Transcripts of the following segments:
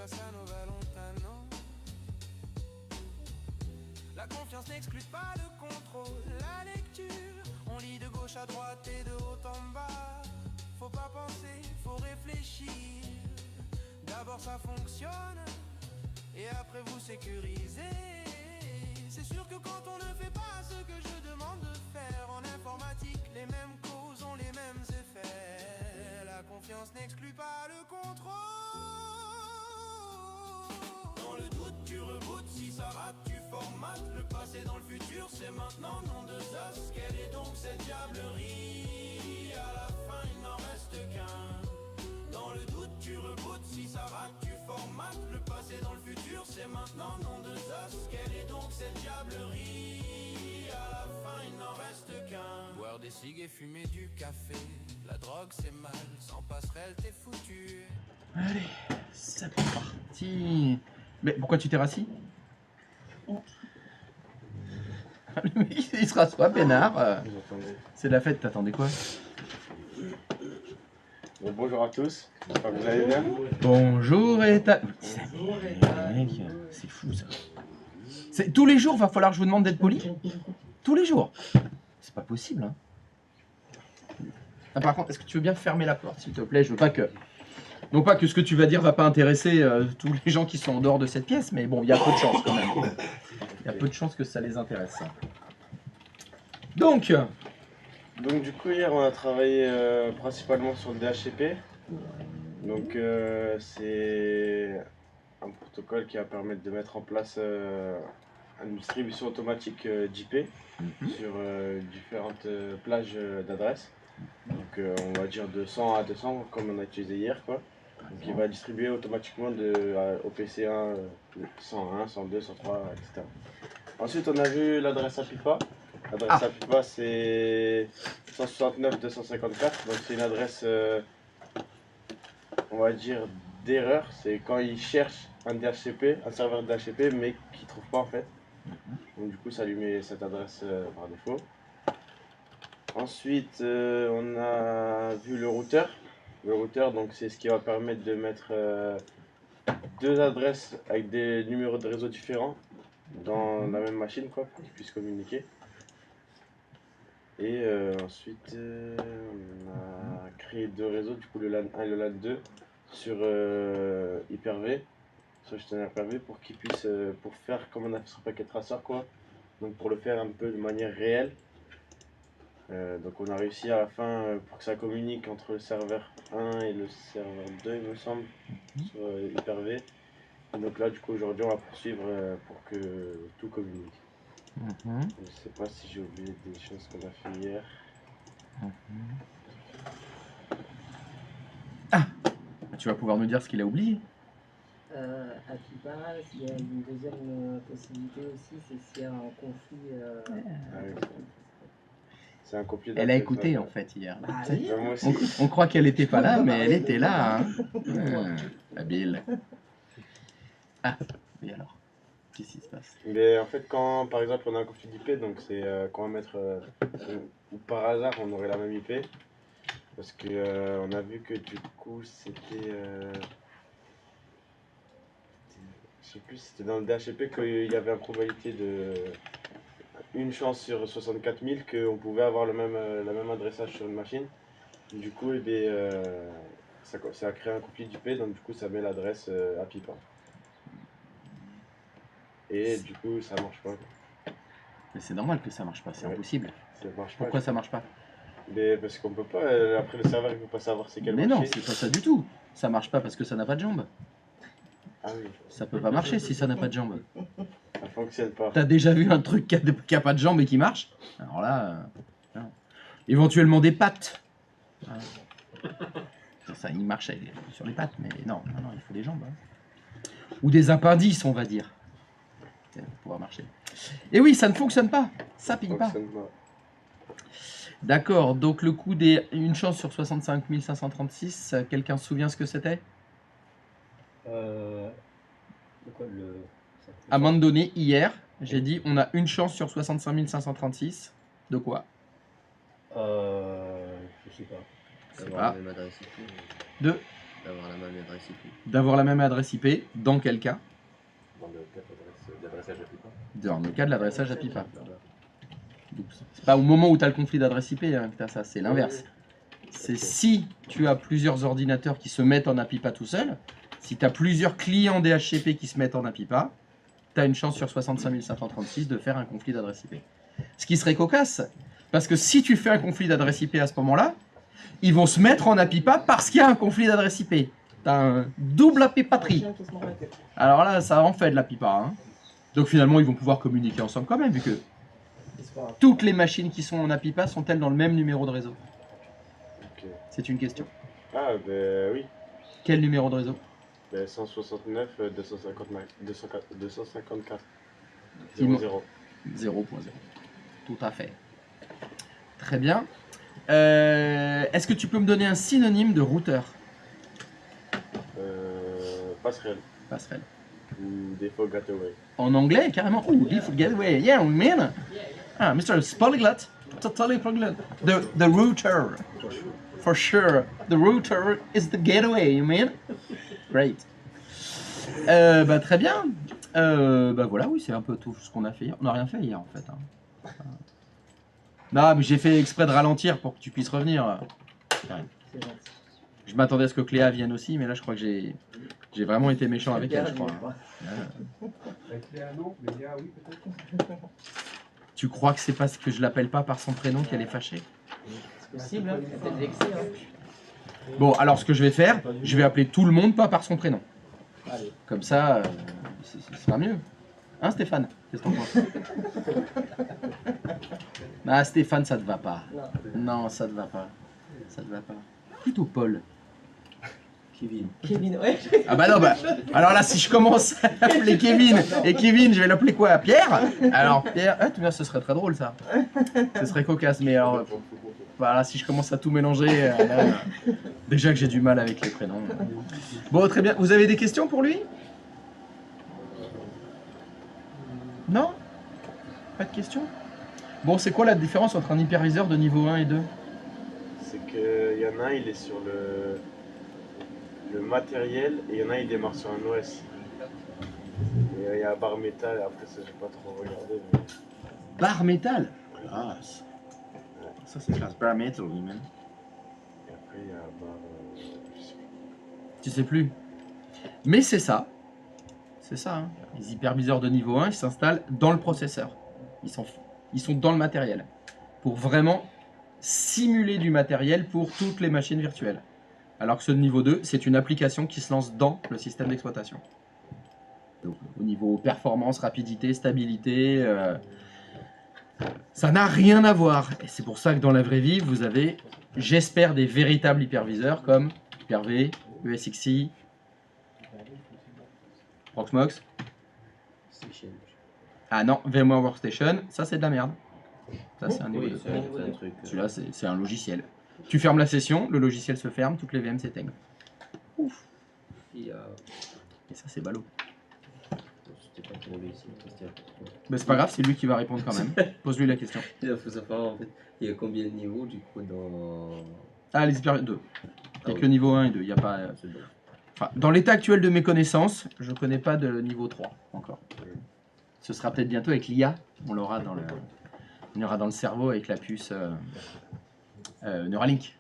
Cassano Valentano. La confiance n'exclut pas le contrôle, la lecture. On lit de gauche à droite et de haut en bas. Faut pas penser, faut réfléchir. D'abord ça fonctionne, et après vous sécurisez. C'est sûr que quand on ne fait pas ce que je demande de faire en informatique, les mêmes causes ont les mêmes effets. La confiance n'exclut pas le contrôle. Dans le doute, tu rebootes, si ça rate, tu formates. Le passé dans le futur, c'est maintenant, nom de Zeus. Quelle est donc cette diablerie? À la fin, il n'en reste qu'un. Dans le doute, tu rebootes, si ça rate, tu formates. Le passé dans le futur, c'est maintenant, nom de Zeus. Quelle est donc cette diablerie? À la fin, il n'en reste qu'un. Boire des cigues et fumer du café. La drogue, c'est mal, sans passerelle, t'es foutu. Allez, c'est parti. Mais pourquoi tu t'es rassis? Il se rassoit, peinard. C'est la fête, t'attendais quoi? Bon, bonjour à tous, j'espère que vous allez bien. Bonjour Eta. Mec, c'est fou ça. Tous les jours, va falloir que je vous demande d'être poli. Tous les jours. C'est pas possible. Hein. Ah, par contre, est-ce que tu veux bien fermer la porte, s'il te plaît? Je veux pas que... Non pas que ce que tu vas dire va pas intéresser tous les gens qui sont en dehors de cette pièce, mais bon, il y a peu de chance quand même. Il y a peu de chance que ça les intéresse. Donc du coup, hier, on a travaillé principalement sur le DHCP. Donc, c'est un protocole qui va permettre de mettre en place une distribution automatique d'IP sur différentes plages d'adresses. Donc, on va dire de 100 à 200, comme on a utilisé hier, quoi. Donc, il va distribuer automatiquement au PC1 101, 102, 103, etc. Ensuite, on a vu l'adresse APIPA. L'adresse APIPA, c'est 169 254. Donc, c'est une adresse, on va dire, d'erreur. C'est quand il cherche un DHCP, un serveur DHCP, mais qu'il ne trouve pas en fait. Donc, du coup, ça lui met cette adresse par défaut. Ensuite, on a vu le routeur. Le routeur, donc, c'est ce qui va permettre de mettre deux adresses avec des numéros de réseau différents dans la même machine, quoi, pour qu'ils puissent communiquer. Et ensuite, on a créé deux réseaux, du coup le LAN 1 et le LAN 2 sur Hyper-V, sur gestionnaire Hyper-V, pour qu'ils puissent, pour faire comme on a fait sur Packet Tracer, quoi. Donc pour le faire un peu de manière réelle. Donc on a réussi à la fin pour que ça communique entre le serveur 1 et le serveur 2, il me semble, sur Hyper-V. Et donc là, du coup, aujourd'hui, on va poursuivre pour que tout communique. Je ne sais pas si j'ai oublié des choses qu'on a fait hier. Ah, tu vas pouvoir nous dire ce qu'il a oublié. APIPA, il y a une deuxième possibilité aussi, c'est s'il y a un conflit. Ah oui. C'est un conflit Elle a d'intérêt, écouté ça. en fait hier. Ah oui. Moi aussi. On croit qu'elle n'était pas là, mais elle était là. Hein. Habile. Ah, et alors? Qu'est-ce qui se passe? Mais en fait, quand par exemple on a un conflit d'IP, donc c'est quand on va mettre, ou par hasard on aurait la même IP, parce que on a vu que du coup c'était, je sais plus si c'était dans le DHCP qu'il y avait une probabilité de une chance sur 64 000 qu'on pouvait avoir le même adressage sur une machine. Du coup, eh bien, ça a créé un conflit d'IP, donc du coup ça met l'adresse à PIPA. Et du coup ça marche pas. Mais c'est normal que ça marche pas, c'est impossible. Ça marche pas. Pourquoi ça marche pas? Mais parce qu'on peut pas, après le serveur il peut pas savoir c'est quelle Mais machine. non, c'est pas ça du tout. Ça marche pas parce que ça n'a pas de jambes. Ah oui, Ça peut pas marcher si ça n'a pas de jambes. ça fonctionne pas. T'as déjà vu un truc qui a pas de jambes et qui marche? Alors là, non. Éventuellement des pattes. Ça, il marche sur les pattes, mais non, il faut des jambes. Hein. Ou des appendices, on va dire. Pour pouvoir marcher. Et oui, ça ne fonctionne pas. Ça pique pas. D'accord, donc le coup des une chance sur 65 536, quelqu'un se souvient ce que c'était? À un moment donné, hier, j'ai dit on a une chance sur 65 536. De quoi? Je sais pas. C'est pas. Même adresse. De D'avoir la même adresse IP. D'avoir la même adresse IP, dans quel cas? Dans le cas d'adressage APIPA. Dans le cas de l'adressage APIPA. C'est pas au moment où tu as le conflit d'adresse IP hein, que tu as ça, c'est l'inverse. C'est si tu as plusieurs ordinateurs qui se mettent en APIPA tout seul, si tu as plusieurs clients DHCP qui se mettent en APIPA, tu as une chance sur 65 536 de faire un conflit d'adresse IP. Ce qui serait cocasse, parce que si tu fais un conflit d'adresse IP à ce moment-là, ils vont se mettre en APIPA parce qu'il y a un conflit d'adresse IP. Tu as un double APIPatrie. Alors là, ça en fait de l'APIPA. Hein. Donc finalement, ils vont pouvoir communiquer ensemble quand même, vu que toutes les machines qui sont en APIPA sont-elles dans le même numéro de réseau? Ok. C'est une question. Ah, ben oui. Quel numéro de réseau? Ben 169, 254. Il me- 00. 0.0. Tout à fait. Très bien. Est-ce que tu peux me donner un synonyme de routeur? Passerelle. Passerelle. Ou Default Gateway. En anglais, carrément. Oh, default gateway. Yeah, we mean. Ah, Mr. Polyglot. Totally polyglot. The router. For sure. The router is the gateway, you mean? Great. Bah, très bien. Bah voilà, oui, c'est un peu tout ce qu'on a fait hier. On n'a rien fait hier, en fait. Hein. Non, mais j'ai fait exprès de ralentir pour que tu puisses revenir. C'est gentil. Je m'attendais à ce que Cléa vienne aussi, mais là, je crois que j'ai vraiment été méchant avec elle, je crois. Avec Léa, non, mais Léa, oui, peut-être. Tu crois que c'est parce que je l'appelle pas par son prénom qu'elle est fâchée? C'est possible, hein. C'est peut-être vexé, hein. Bon, alors ce que je vais faire, je vais appeler tout le monde pas par son prénom. Allez. Comme ça, ce sera mieux. Hein, Stéphane? Qu'est-ce que t'en penses? Ah, Stéphane, ça te va pas. Non, ça te va pas. Ça te va pas. Plutôt Paul. Kevin, ouais. Ah bah non, bah, alors là, si je commence à appeler Kevin, et Kevin, je vais l'appeler quoi? Pierre? Alors, Pierre, ah, tu vois, ce serait très drôle, ça. Ce serait cocasse, mais alors, voilà, si je commence à tout mélanger, là, déjà que j'ai du mal avec les prénoms. Bon, très bien. Vous avez des questions pour lui? Non? Pas de questions? Bon, c'est quoi la différence entre un hyperviseur de niveau 1 et 2? C'est qu'il y en a un, il est sur le matériel et il y en a un, il démarre sur un OS. Et il y a barre métal, après ça, j'ai pas trop regardé. Mais... Barre métal? Classe. Ça, c'est classe. Barre metal, oui, man. Et après, il y a barre. Je sais plus. Tu sais plus. Mais c'est ça. C'est ça. Hein. Les hyperviseurs de niveau 1, ils s'installent dans le processeur. Ils sont dans le matériel. Pour vraiment simuler du matériel pour toutes les machines virtuelles. Alors que ceux de niveau 2, c'est une application qui se lance dans le système d'exploitation. Donc, au niveau performance, rapidité, stabilité, ça n'a rien à voir. Et c'est pour ça que dans la vraie vie, vous avez, j'espère, des véritables hyperviseurs comme Hyper-V, ESXi, Proxmox. Ah non, VMware Workstation, ça c'est de la merde. Ça c'est un niveau 2. un truc. Celui-là c'est un logiciel. Tu fermes la session, le logiciel se ferme, toutes les VM s'éteignent. Ouf. Et ça c'est ballot. C'était pas pour lui ici. Mais c'est pas grave, c'est lui qui va répondre quand même. Pose-lui la question. Il faut savoir en fait, il y a combien de niveaux du coup dans. Ah, les hyper 2. Il n'y a Ah que oui. niveau 1 et 2. Il y a pas, C'est bon. enfin, dans l'état actuel de mes connaissances, je connais pas de niveau 3 encore. Ce sera peut-être bientôt avec l'IA. On l'aura dans le cerveau avec la puce Neuralink.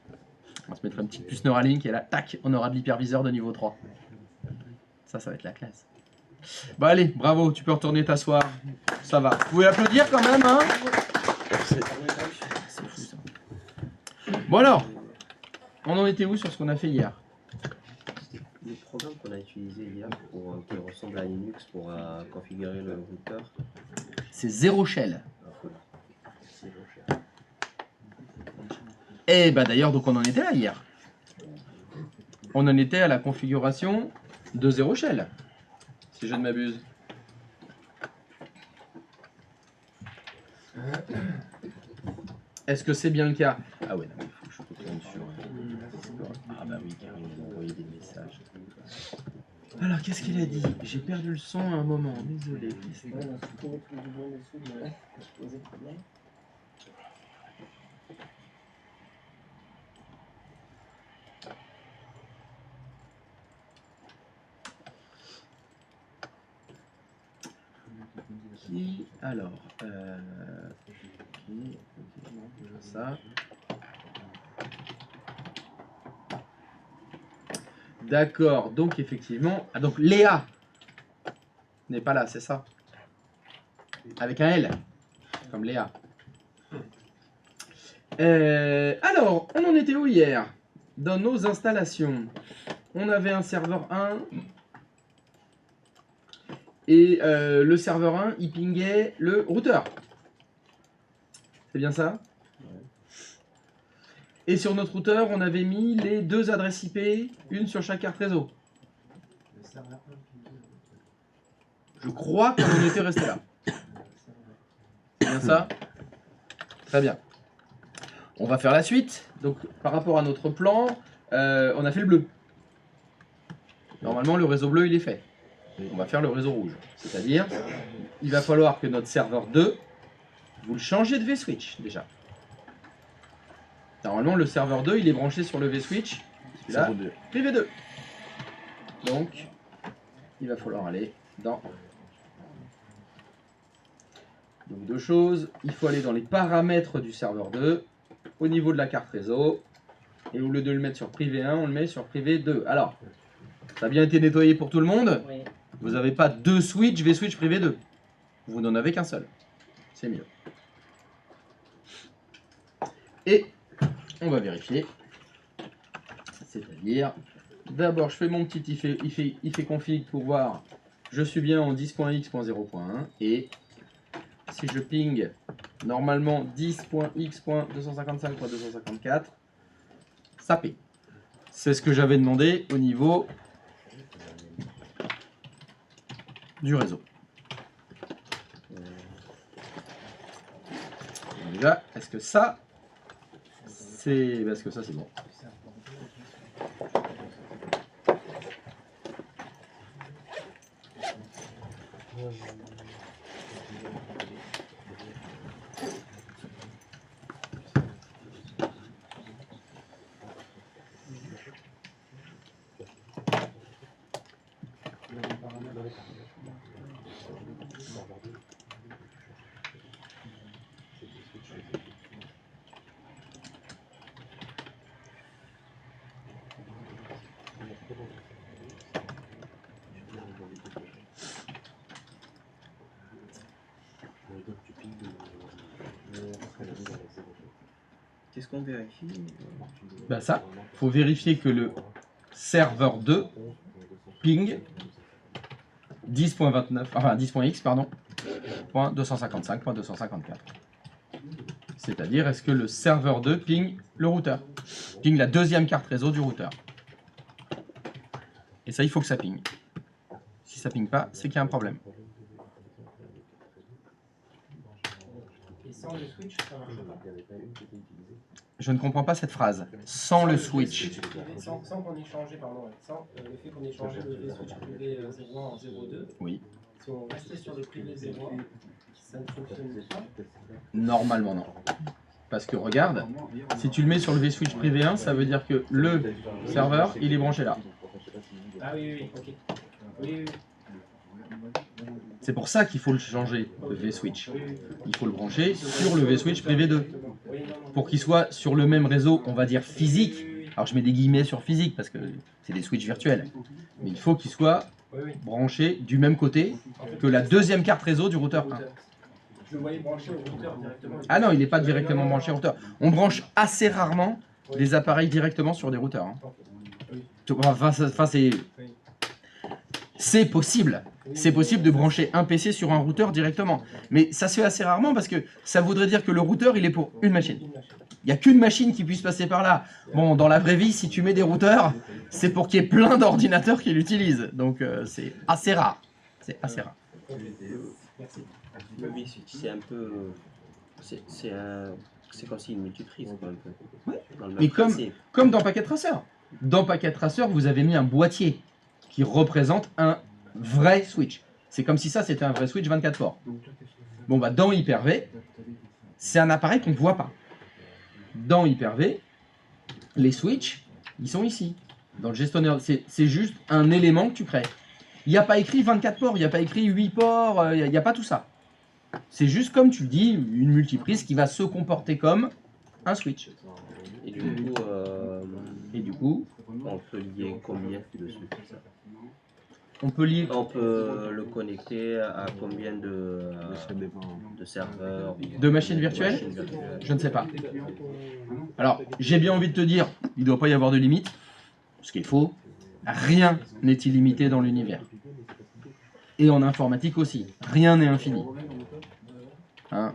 On va se mettre une petite puce Neuralink et là, tac, on aura de l'hyperviseur de niveau 3. Ça va être la classe. Bah allez, bravo, tu peux retourner t'asseoir. Ça va. Vous pouvez applaudir quand même, hein? C'est fou ça. Bon alors, on en était où sur ce qu'on a fait hier? Le programme qu'on a utilisé hier pour, qui ressemble à Linux pour configurer le routeur. C'est Zero Shell. C'est bon, cher. Et bah d'ailleurs, donc on en était là hier. On en était à la configuration de Zero Shell, si je ne m'abuse. Est-ce que c'est bien le cas? Ah ouais, non, il faut que je retourne sur... Ah bah oui, car il m'a envoyé des messages. Alors, qu'est-ce qu'il a dit? J'ai perdu le son à un moment, désolé. ici. Alors, ok, non, ça. D'accord, donc effectivement. Ah, donc Léa n'est pas là, c'est ça? Avec un L, comme Léa. Alors, on en était où hier? Dans nos installations, on avait un serveur 1. Et le serveur 1, il pingait le routeur. C'est bien ça? Et sur notre routeur, on avait mis les 2 adresses IP, une sur chaque carte réseau. Je crois qu'on en était resté là. C'est bien ça? Très bien. On va faire la suite. Donc, par rapport à notre plan, on a fait le bleu. Normalement, le réseau bleu, il est fait. On va faire le réseau rouge. C'est-à-dire, il va falloir que notre serveur 2, vous le changez de vSwitch déjà. Normalement, le serveur 2, il est branché sur le vSwitch. Celui-là, privé 2. Donc, il va falloir aller dans... Donc, 2 choses. Il faut aller dans les paramètres du serveur 2, au niveau de la carte réseau. Et au lieu de le mettre sur privé 1, on le met sur privé 2. Alors, ça a bien été nettoyé pour tout le monde. Oui. Vous n'avez pas 2 switch vSwitch privé 2. Vous n'en avez qu'un seul. C'est mieux. Et on va vérifier. C'est-à-dire, d'abord, je fais mon petit if config pour voir. Je suis bien en 10.x.0.1 et si je ping normalement 10.x.255.254, ça ping. C'est ce que j'avais demandé au niveau du réseau. Déjà, est-ce que ça, c'est... Parce que ça, c'est bon. Qu'est-ce qu'on vérifie? Ben ça, faut vérifier que le serveur 2 ping 10.29, enfin 10.x pardon, .255.254. C'est-à-dire, est-ce que le serveur 2 ping le routeur, ping la deuxième carte réseau du routeur. Et ça, il faut que ça ping. Si ça ping pas, c'est qu'il y a un problème. Et sans le switch, ça marche pas. Je ne comprends pas cette phrase. Sans le switch. Sans qu'on ait changé, pardon, sans le fait qu'on ait changé le switch privé 01 en 02. Oui. Si on restait sur le privé 01, ça ne fonctionne pas. Normalement, non. Parce que regarde, si tu le mets sur le vSwitch privé 1, ça veut dire que le serveur, il est branché là. Ah oui, ok. Oui. C'est pour ça qu'il faut le changer, le vSwitch. Il faut le brancher sur le vSwitch privé 2. Pour qu'il soit sur le même réseau, on va dire physique. Alors je mets des guillemets sur physique parce que c'est des switches virtuels. Mais il faut qu'il soit branché du même côté que la deuxième carte réseau du routeur 1. Je le voyais branché au routeur directement. Ah non, il n'est pas directement branché au routeur. On branche assez rarement des appareils directement sur des routeurs. Enfin, c'est possible. C'est possible de brancher un PC sur un routeur directement. Mais ça se fait assez rarement parce que ça voudrait dire que le routeur, il est pour une machine. Il n'y a qu'une machine qui puisse passer par là. Bon, dans la vraie vie, si tu mets des routeurs, c'est pour qu'il y ait plein d'ordinateurs qui l'utilisent. Donc, c'est assez rare. C'est assez rare. Merci. Le vSwitch, c'est un peu... C'est comme si une multiprise, quoi, un peu. Ouais. Dans le même Mais principe. comme dans Packet Tracer. Dans Packet Tracer, vous avez mis un boîtier qui représente un vrai switch. C'est comme si ça, c'était un vrai switch 24 ports. Bon, bah, dans Hyper-V, c'est un appareil qu'on ne voit pas. Dans Hyper-V, les switches, ils sont ici. Dans le gestionnaire, c'est juste un élément que tu crées. Il n'y a pas écrit 24 ports, il n'y a pas écrit 8 ports, il n'y a pas tout ça. C'est juste comme tu le dis, une multiprise qui va se comporter comme un switch. Et du coup, on peut lier combien dessus? On peut lier. On peut le connecter à combien de serveurs? De machines virtuelles? Je ne sais pas. Alors, j'ai bien envie de te dire, il ne doit pas y avoir de limite. Ce qui est faux. Rien n'est illimité dans l'univers. Et en informatique aussi. Rien n'est infini. Hein?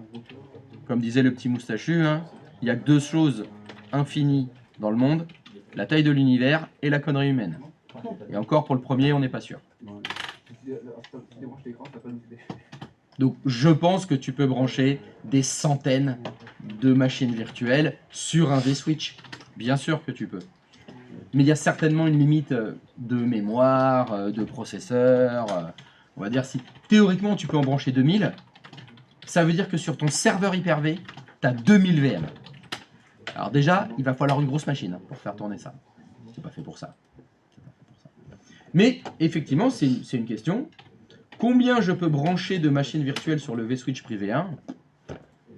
Comme disait le petit moustachu, hein, il n'y a que deux choses infinies dans le monde, la taille de l'univers et la connerie humaine. Et encore, pour le premier, on n'est pas sûr. Donc, je pense que tu peux brancher des centaines de machines virtuelles sur un V-Switch. Bien sûr que tu peux. Mais il y a certainement une limite de mémoire, de processeur. On va dire, si théoriquement tu peux en brancher 2000, ça veut dire que sur ton serveur Hyper-V, tu as 2000 VM. Alors déjà, il va falloir une grosse machine pour faire tourner ça. C'est pas fait pour ça. Mais effectivement, c'est une question. Combien je peux brancher de machines virtuelles sur le V-Switch privé 1?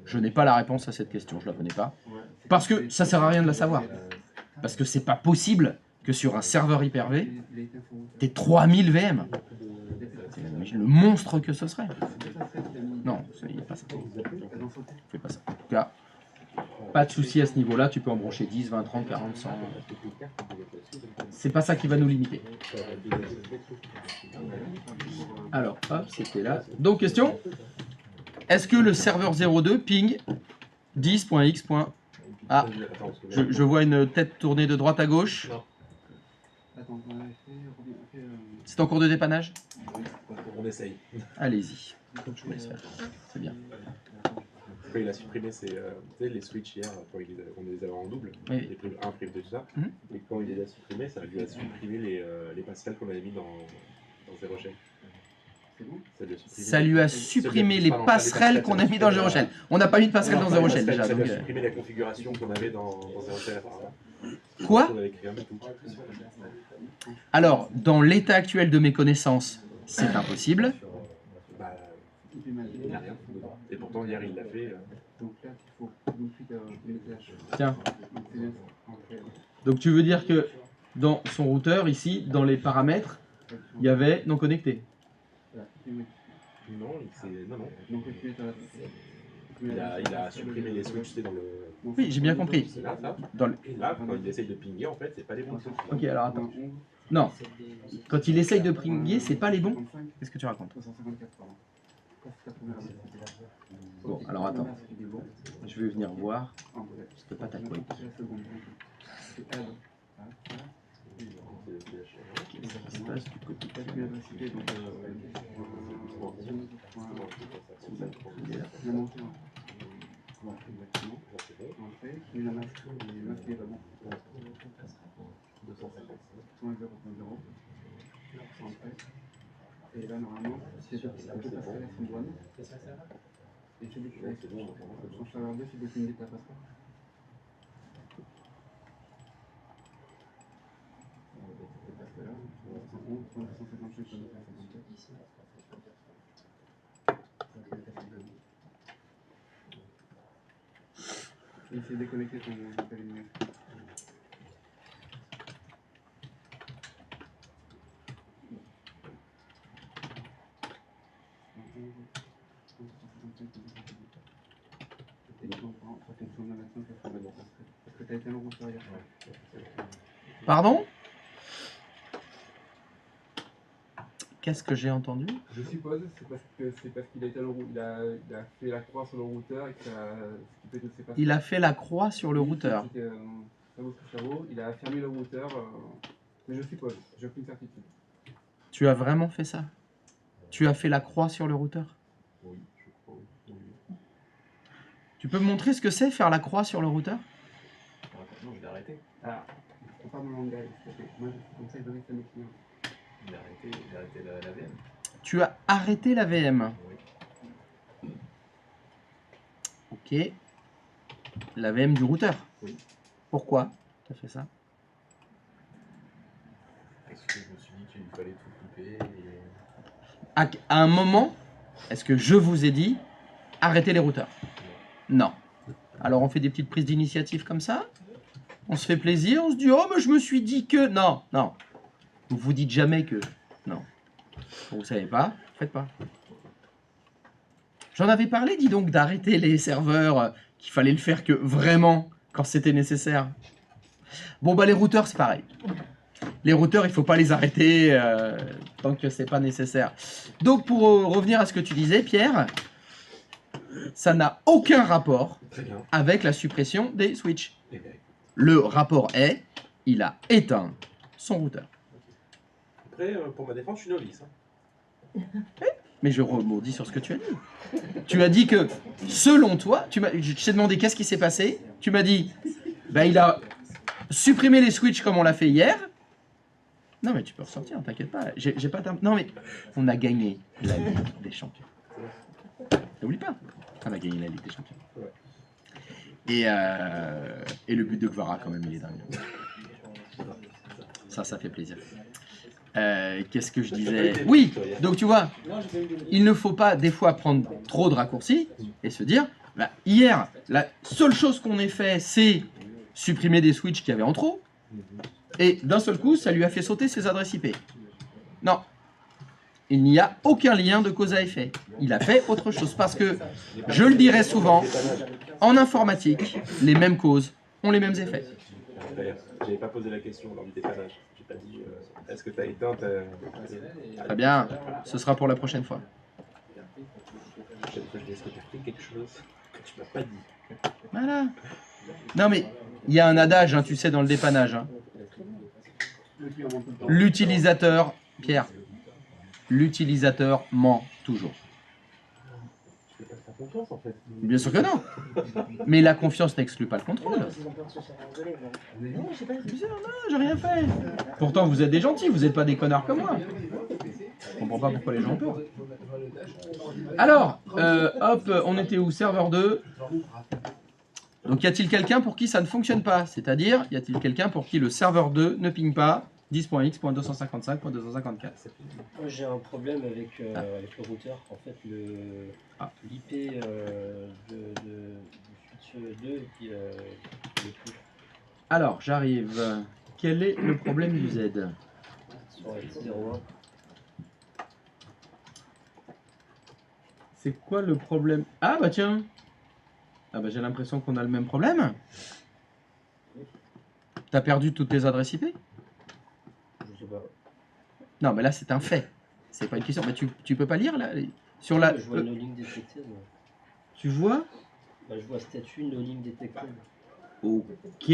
Je n'ai pas la réponse à cette question, je la connais pas. Parce que ça sert à rien de la savoir. Parce que c'est pas possible que sur un serveur Hyper-V, tu aies 3000 VM. C'est le monstre que ce serait. Non, il n'y a pas ça. Fais pas ça. En tout cas, pas de souci à ce niveau-là, tu peux en brancher 10, 20, 30, 40, 100. C'est pas ça qui va nous limiter. Alors, hop, c'était là. Donc, question. Est-ce que le serveur 02 ping 10.x. Ah, je vois une tête tournée de droite à gauche. C'est en cours de dépannage? On essaye. Allez-y. Je vous laisse faire. C'est bien. Quand il a supprimé les switches hier, quand on les avait en double, Oui. les primes 1, prime 2, tout ça, et quand il les a supprimés, ça lui a supprimé les passerelles qu'on avait mis dans Zero Shell. Ça lui a supprimé les passerelles qu'on a mis dans Zero Shell. On n'a pas mis de passerelle dans Zero Shell déjà. Ça lui Donc, a supprimé la configuration qu'on avait dans Zero Shell. Quoi? On avait créé un tout. Alors, dans l'état actuel de mes connaissances, c'est impossible. Bah, il n'a rien dedans. Et pourtant, hier, il l'a fait. Tiens. Donc tu veux dire que dans son routeur, ici, dans les paramètres, il y avait non connecté. Non, non. Il a supprimé les switches dans le. Oui, j'ai bien compris. C'est là, ça. Dans le... Et là, quand il essaye de pinguer, en fait, c'est pas les bons switches. Ok, alors attends. Non, quand il essaye de pinguer, c'est pas les bons. Qu'est-ce que tu racontes? Bon, alors attends. Je vais venir voir. C'est pas ta quoi. Qu'est-ce qui se passe du côté et là normalement c'est deux passerelles à une douane et c'est des son serveur 2 c'est défini ta passerelle. Et c'est déconnecté ton périmètre. Pardon? Qu'est-ce que j'ai entendu? Je suppose c'est parce qu'il a été il a fait la croix sur le routeur et que ça Il a fait la croix sur le routeur. Ça vaut ce que ça vaut. Il a fermé le routeur. Mais je suppose, j'ai aucune certitude. Tu as vraiment fait ça? Tu as fait la croix sur le routeur? Oui, je crois. Oui. Tu peux me montrer ce que c'est faire la croix sur le routeur? Non, je l'ai arrêté. Ah, faut pas me langage. Moi, comme ça, je donne ça à mes clients. Il a arrêté la VM. Tu as arrêté la VM. Oui. Ok. La VM du routeur. Oui. Pourquoi tu as fait ça? Parce que je me suis dit qu'il fallait tout couper. À un moment, est-ce que je vous ai dit arrêter les routeurs. Non. Alors on fait des petites prises d'initiative comme ça. On se fait plaisir, on se dit oh mais je me suis dit que... Non, non. Vous vous dites jamais que... Non. Vous savez pas, faites pas. J'en avais parlé, dis donc, d'arrêter les serveurs, qu'il fallait le faire que vraiment quand c'était nécessaire. Bon bah les routeurs c'est pareil. Les routeurs il faut pas les arrêter tant que c'est pas nécessaire. Donc pour revenir à ce que tu disais Pierre, ça n'a aucun rapport avec la suppression des switches. Le rapport est, il a éteint son routeur. Après, pour ma défense, je suis novice. Hein. Mais je rebondis sur ce que tu as dit. Tu as dit que, selon toi, je t'ai demandé qu'est-ce qui s'est passé. Tu m'as dit, bah, il a supprimé les switches comme on l'a fait hier. Non mais tu peux ressortir, t'inquiète pas. J'ai pas non mais on a gagné la Ligue des Champions. N'oublie pas, on a gagné la Ligue des Champions. Et le but de Kvara quand même il est dingue. Ça fait plaisir. Qu'est-ce que je disais? Oui, donc tu vois, il ne faut pas des fois prendre trop de raccourcis et se dire, bah, hier, la seule chose qu'on ait fait, c'est supprimer des switches qu'il y avait en trop, et d'un seul coup, ça lui a fait sauter ses adresses IP. Non, il n'y a aucun lien de cause à effet. Il a fait autre chose, parce que, je le dirais souvent, en informatique, les mêmes causes ont les mêmes effets. J'avais pas posé la question lors du dépannage. J'ai pas dit est-ce que tu as éteint Très bien, ce sera pour la prochaine fois. Est-ce que tu as fait quelque chose que tu m'as pas dit? Voilà. Non mais, il y a un adage, hein, tu sais, dans le dépannage. Hein. L'utilisateur, Pierre, l'utilisateur ment toujours. Tu peux pas te faire confiance en fait. Bien sûr que non. Mais la confiance n'exclut pas le contrôle. Non, j'ai rien fait. Pourtant, vous êtes des gentils, vous n'êtes pas des connards comme moi. Je comprends pas pourquoi les gens ont peur. Alors, hop, on était où? Serveur 2. Donc, y a-t-il quelqu'un pour qui ça ne fonctionne pas? C'est-à-dire, y a-t-il quelqu'un pour qui le serveur 2 ne ping pas 10.x.255.254? J'ai un problème avec, avec le routeur. En fait, l'IP du switch 2 qui est plus Alors, j'arrive. Quel est le problème du Z? sur X01. C'est quoi le problème? Ah bah tiens. Ah bah j'ai l'impression qu'on a le même problème. T'as perdu toutes tes adresses IP? Je sais pas. Non mais là c'est un fait. C'est pas une question. Bah, tu peux pas lire là sur la. Je vois no link detected. Tu vois? Bah, je vois statut no link detected. Ok.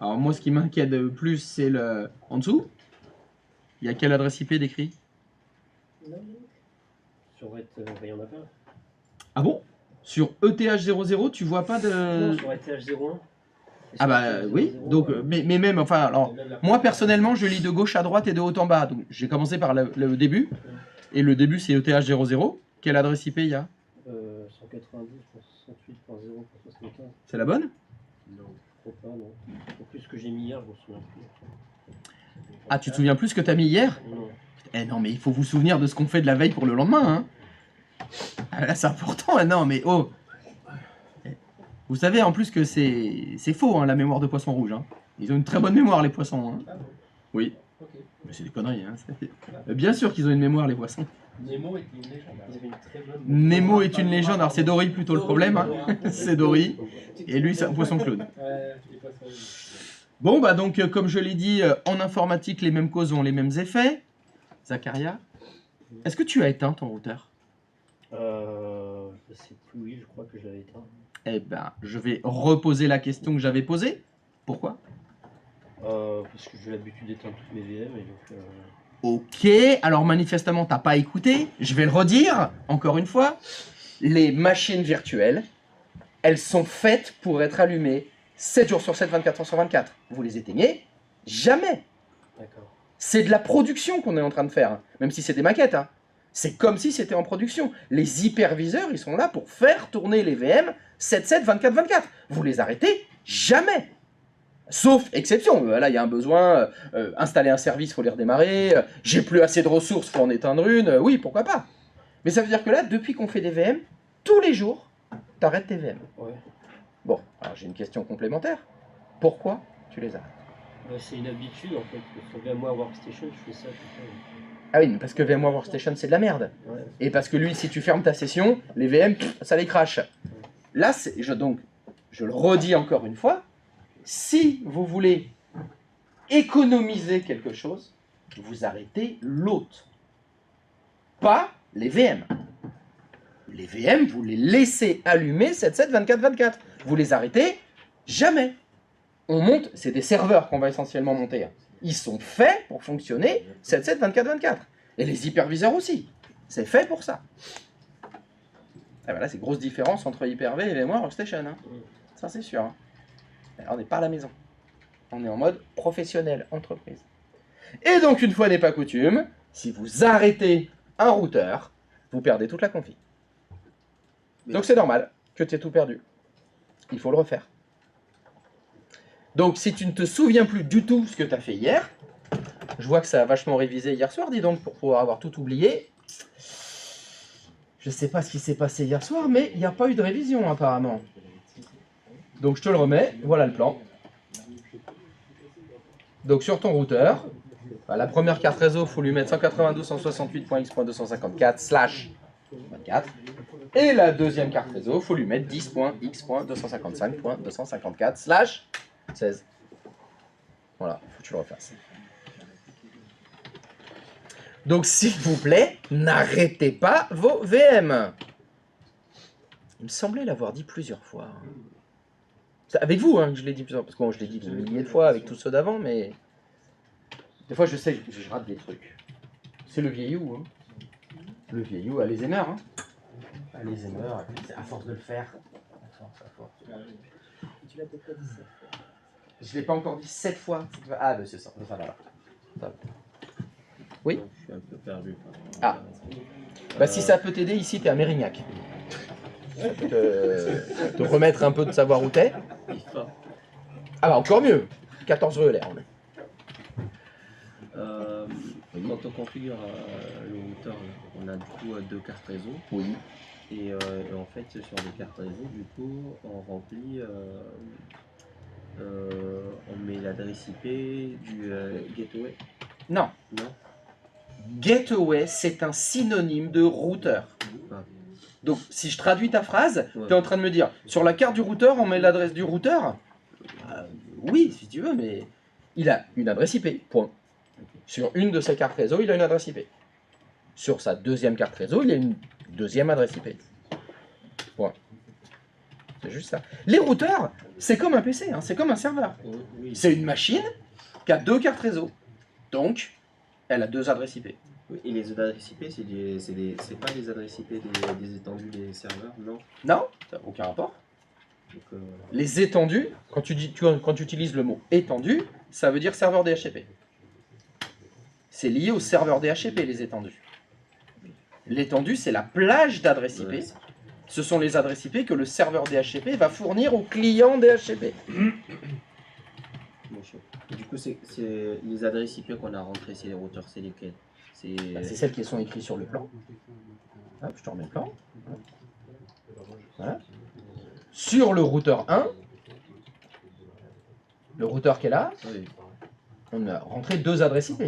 Alors moi ce qui m'inquiète le plus c'est le en dessous. Il y a quelle adresse IP décrit? No link. Sur il y en a pas. Ah bon? Sur ETH00 tu vois pas de. Non, sur ETH01. Ah bah oui, donc mais même enfin alors moi personnellement je lis de gauche à droite et de haut en bas. Donc j'ai commencé par le début et le début c'est ETH00. Quelle adresse IP il y a? 190.68.0.75. C'est la bonne? Non, je crois pas non. En plus ce que j'ai mis hier, je me souviens plus. Ah tu te souviens plus ce que t'as mis hier? Non. Eh non mais il faut vous souvenir de ce qu'on fait de la veille pour le lendemain hein. Ah, là c'est important, ah, non mais oh. Vous savez en plus que c'est faux hein, la mémoire de poisson rouge. Hein. Ils ont une très bonne mémoire les poissons. Hein. Oui. Mais c'est des conneries. Hein. Bien sûr qu'ils ont une mémoire les poissons. Nemo est une légende. Ils avaient une très bonne Nemo est une légende. Alors c'est Dory plutôt le problème. Hein. C'est Dory. Et lui c'est un poisson clown. Bon bah donc comme je l'ai dit, en informatique les mêmes causes ont les mêmes effets. Zacharia, est-ce que tu as éteint ton routeur? Je sais plus, oui, je crois que je l'avais éteint. Eh ben, je vais reposer la question que j'avais posée. Pourquoi? Parce que j'ai l'habitude d'éteindre toutes mes VM et donc... Ok, alors manifestement t'as pas écouté. Je vais le redire, encore une fois. Les machines virtuelles, elles sont faites pour être allumées 7 jours sur 7, 24 heures sur 24. Vous les éteignez? Jamais. D'accord. C'est de la production qu'on est en train de faire, même si c'est des maquettes. Hein. C'est comme si c'était en production. Les hyperviseurs, ils sont là pour faire tourner les VM 7-7, 24-24. Vous les arrêtez jamais. Sauf exception. Là, il y a un besoin. Installer un service, il faut les redémarrer. J'ai plus assez de ressources, il faut en éteindre une. Oui, pourquoi pas. Mais ça veut dire que là, depuis qu'on fait des VM, tous les jours, tu arrêtes tes VM. Ouais. Bon, alors j'ai une question complémentaire. Pourquoi tu les arrêtes? Bah, c'est une habitude en fait. Sur VMware Workstation, je fais ça tout le temps. Ah oui, parce que VMware Workstation, c'est de la merde. Ouais. Et parce que lui, si tu fermes ta session, les VM, ça les crache. Là, donc, je le redis encore une fois, si vous voulez économiser quelque chose, vous arrêtez l'hôte. Pas les VM. Les VM, vous les laissez allumer 7/7, 24/24. Vous les arrêtez jamais. On monte, c'est des serveurs qu'on va essentiellement monter. Ils sont faits pour fonctionner 7/7, 24/24. Et les hyperviseurs aussi. C'est fait pour ça. Et voilà, c'est grosse différence entre Hyper-V et VMware Workstation. Hein. Ça, c'est sûr. Hein. Alors, on n'est pas à la maison. On est en mode professionnel, entreprise. Et donc, une fois n'est pas coutume, si vous arrêtez un routeur, vous perdez toute la config. Donc, c'est normal que tu aies tout perdu. Il faut le refaire. Donc, si tu ne te souviens plus du tout ce que tu as fait hier, je vois que ça a vachement révisé hier soir, dis donc, pour pouvoir avoir tout oublié. Je ne sais pas ce qui s'est passé hier soir, mais il n'y a pas eu de révision apparemment. Donc je te le remets, voilà le plan. Donc sur ton routeur, bah, la première carte réseau, il faut lui mettre 192.168.x.255/24. Et la deuxième carte réseau, il faut lui mettre 10.x.255.254/16. Voilà, il faut que tu le refasses. Donc, s'il vous plaît, n'arrêtez pas vos VM. Il me semblait l'avoir dit plusieurs fois. C'est avec vous que je l'ai dit plusieurs fois, parce que je l'ai dit des milliers de fois avec tous ceux d'avant, mais des fois je sais que je rate des trucs. C'est le vieillou. Hein. Le vieillou, Alzheimer. Hein. Alzheimer, à force de le faire. À force. Tu l'as peut-être pas dit 7 fois. Je ne l'ai pas encore dit 7 fois. Ah, ben c'est ça. Ça va là. Ça va. Oui. Je suis un peu perdu. Ah. Bah, si ça peut t'aider, ici, t'es à Mérignac. Ça peut te remettre un peu de savoir où t'es. Ah bah, encore mieux. 14 rue l'air. Quand on configure le routeur, on a du coup 2 cartes réseau. Oui. Et en fait, sur les cartes réseau, du coup, on remplit, on met l'adresse IP du gateway. Non. Non. Gateway, c'est un synonyme de routeur. Donc, si je traduis ta phrase, tu es en train de me dire, sur la carte du routeur, on met l'adresse du routeur? Oui, si tu veux, mais il a une adresse IP, point. Sur une de ses cartes réseau, il a une adresse IP. Sur sa deuxième carte réseau, il a une deuxième adresse IP. Point. C'est juste ça. Les routeurs, c'est comme un PC, hein, c'est comme un serveur. Oui. C'est une machine qui a 2 cartes réseau. Donc, elle a 2 adresses IP. Oui, et les adresses IP, c'est pas les adresses IP des étendues des serveurs, non? Non, ça n'a aucun rapport. Donc, Les étendues, quand tu utilises le mot étendu, ça veut dire serveur DHCP. C'est lié au serveur DHCP, les étendues. L'étendue, c'est la plage d'adresses IP. ouais, Ce sont les adresses IP que le serveur DHCP va fournir au client DHCP. bon, et du coup, c'est les adresses IP qu'on a rentrées, c'est les routeurs, c'est lesquels? C'est celles qui sont écrites sur le plan. Hop, je te remets le plan. Voilà. Sur le routeur 1, le routeur qui est là, Oui. on a rentré 2 adresses IP.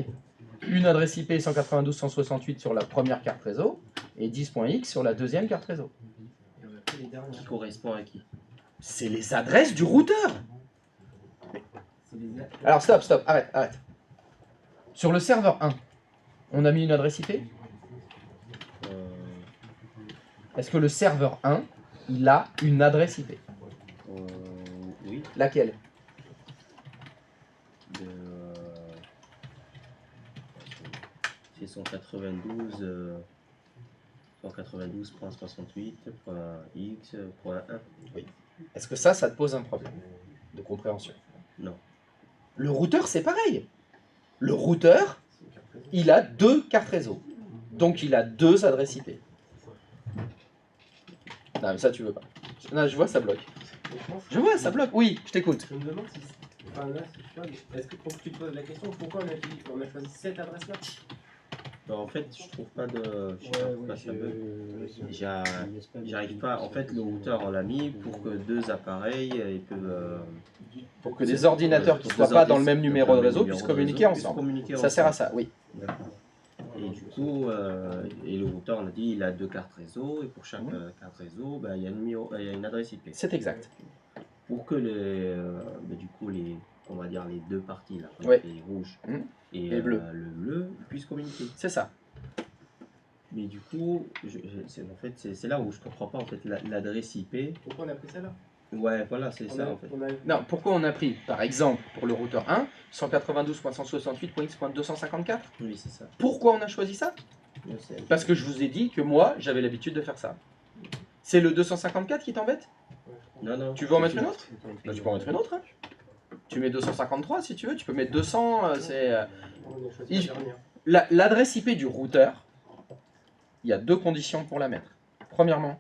Une adresse IP 192.168 sur la première carte réseau et 10.x sur la deuxième carte réseau. Qui correspond à qui? C'est les adresses du routeur. Alors stop, arrête. Sur le serveur 1, on a mis une adresse IP. Est-ce que le serveur 1, il a une adresse IP? Oui. Laquelle? C'est 192.68.x.1. Oui. Est-ce que ça te pose un problème de compréhension? Non. Le routeur, c'est pareil. Le routeur, il a 2 cartes réseau. Donc, il a 2 adresses IP. Non, mais ça, tu veux pas. Non, je vois, ça bloque. Je vois, ça bloque. Oui, je t'écoute. Je me demande si... Enfin là, est-ce que pour que tu te poses la question, pourquoi on a choisi cette adresse-là? Non, en fait, je trouve pas de. Je sais pas pourquoi ça bug. J'arrive pas. En fait, le routeur, on l'a mis pour que deux appareils ils peuvent. Pour que des ordinateurs qui ne soient pas dans le même numéro de réseau puissent communiquer ensemble. Ça sert à ça, oui. D'accord. Et du coup, et le routeur, on a dit, il a 2 cartes réseau, et pour chaque carte réseau, il y a une adresse IP. C'est exact. Pour que du coup, on va dire les deux parties, là, Ouais. les rouges et le bleu puissent communiquer. C'est ça. Mais du coup, en fait, c'est là où je comprends pas en fait l'adresse IP. Pourquoi on a pris ça là? Ouais, voilà, c'est ça en fait. Non, pourquoi on a pris, par exemple, pour le routeur 1, 192.168.x.254? Oui, c'est ça. Pourquoi on a choisi ça? Parce que je vous ai dit que moi, j'avais l'habitude de faire ça. C'est le 254 qui t'embête? Non, non. Tu veux en mettre une autre? Bah, tu peux en mettre une autre. Hein. Tu mets 253 si tu veux, tu peux mettre 200. L'adresse IP du routeur, il y a 2 conditions pour la mettre. Premièrement,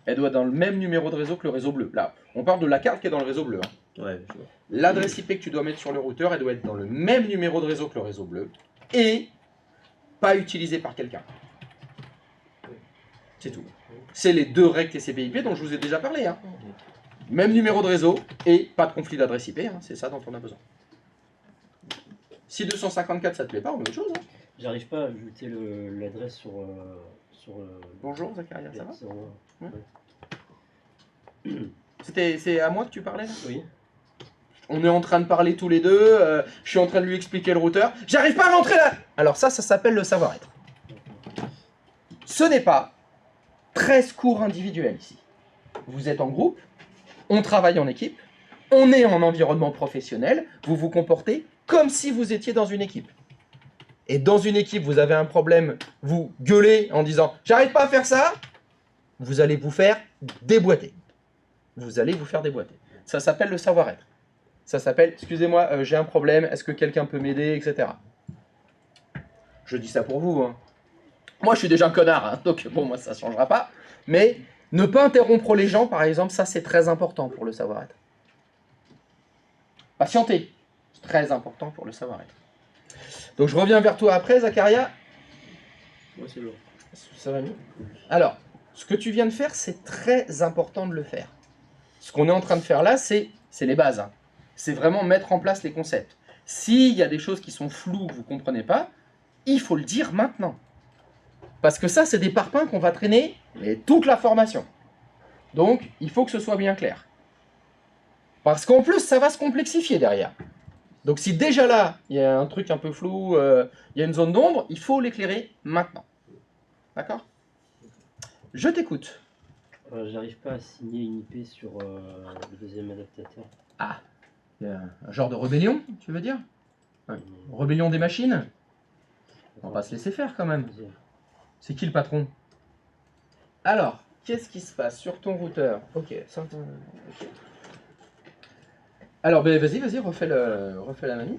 elle doit être dans le même numéro de réseau que le réseau bleu. Là, on parle de la carte qui est dans le réseau bleu. Hein. Ouais, je vois. L'adresse IP que tu dois mettre sur le routeur, elle doit être dans le même numéro de réseau que le réseau bleu et pas utilisée par quelqu'un. C'est tout. C'est les 2 règles TCP/IP dont je vous ai déjà parlé. Hein. Même numéro de réseau et pas de conflit d'adresse IP. Hein. C'est ça dont on a besoin. Si 254 ça te plaît pas, on met autre chose. Hein. J'arrive pas à ajouter l'adresse sur. Bonjour Zacharia, ça va? Ouais. C'est à moi que tu parlais là? Oui. On est en train de parler tous les deux, je suis en train de lui expliquer le routeur. J'arrive pas à rentrer là! Alors ça s'appelle le savoir-être. Ce n'est pas 13 cours individuels ici. Vous êtes en groupe, on travaille en équipe, on est en environnement professionnel, vous vous comportez comme si vous étiez dans une équipe. Et dans une équipe, vous avez un problème, vous gueulez en disant « J'arrive pas à faire ça !» Vous allez vous faire déboîter. Vous allez vous faire déboîter. Ça s'appelle le savoir-être. Ça s'appelle « Excusez-moi, j'ai un problème, est-ce que quelqu'un peut m'aider ?» etc. Je dis ça pour vous. Hein. Moi, je suis déjà un connard, hein, donc bon, moi, ça ne changera pas. Mais ne pas interrompre les gens, par exemple, ça, c'est très important pour le savoir-être. Patienter, c'est très important pour le savoir-être. Donc, je reviens vers toi après, Zacharia. Ouais, c'est bon. Ça va mieux? Alors, ce que tu viens de faire, c'est très important de le faire. Ce qu'on est en train de faire là, c'est les bases. Hein. C'est vraiment mettre en place les concepts. S'il y a des choses qui sont floues, que vous ne comprenez pas, il faut le dire maintenant. Parce que ça, c'est des parpaings qu'on va traîner toute la formation. Donc, il faut que ce soit bien clair. Parce qu'en plus, ça va se complexifier derrière. Donc, si déjà là, il y a un truc un peu flou, il y a une zone d'ombre, il faut l'éclairer maintenant. D'accord? Je t'écoute. J'arrive pas à signer une IP sur le deuxième adaptateur. Ah, il y a un genre de rébellion, tu veux dire? Ouais. Rébellion des machines? On va pas se laisser faire quand même. C'est qui le patron? Alors, qu'est-ce qui se passe sur ton routeur? Ok, ça. Okay. Alors, ben, vas-y, refais la manie.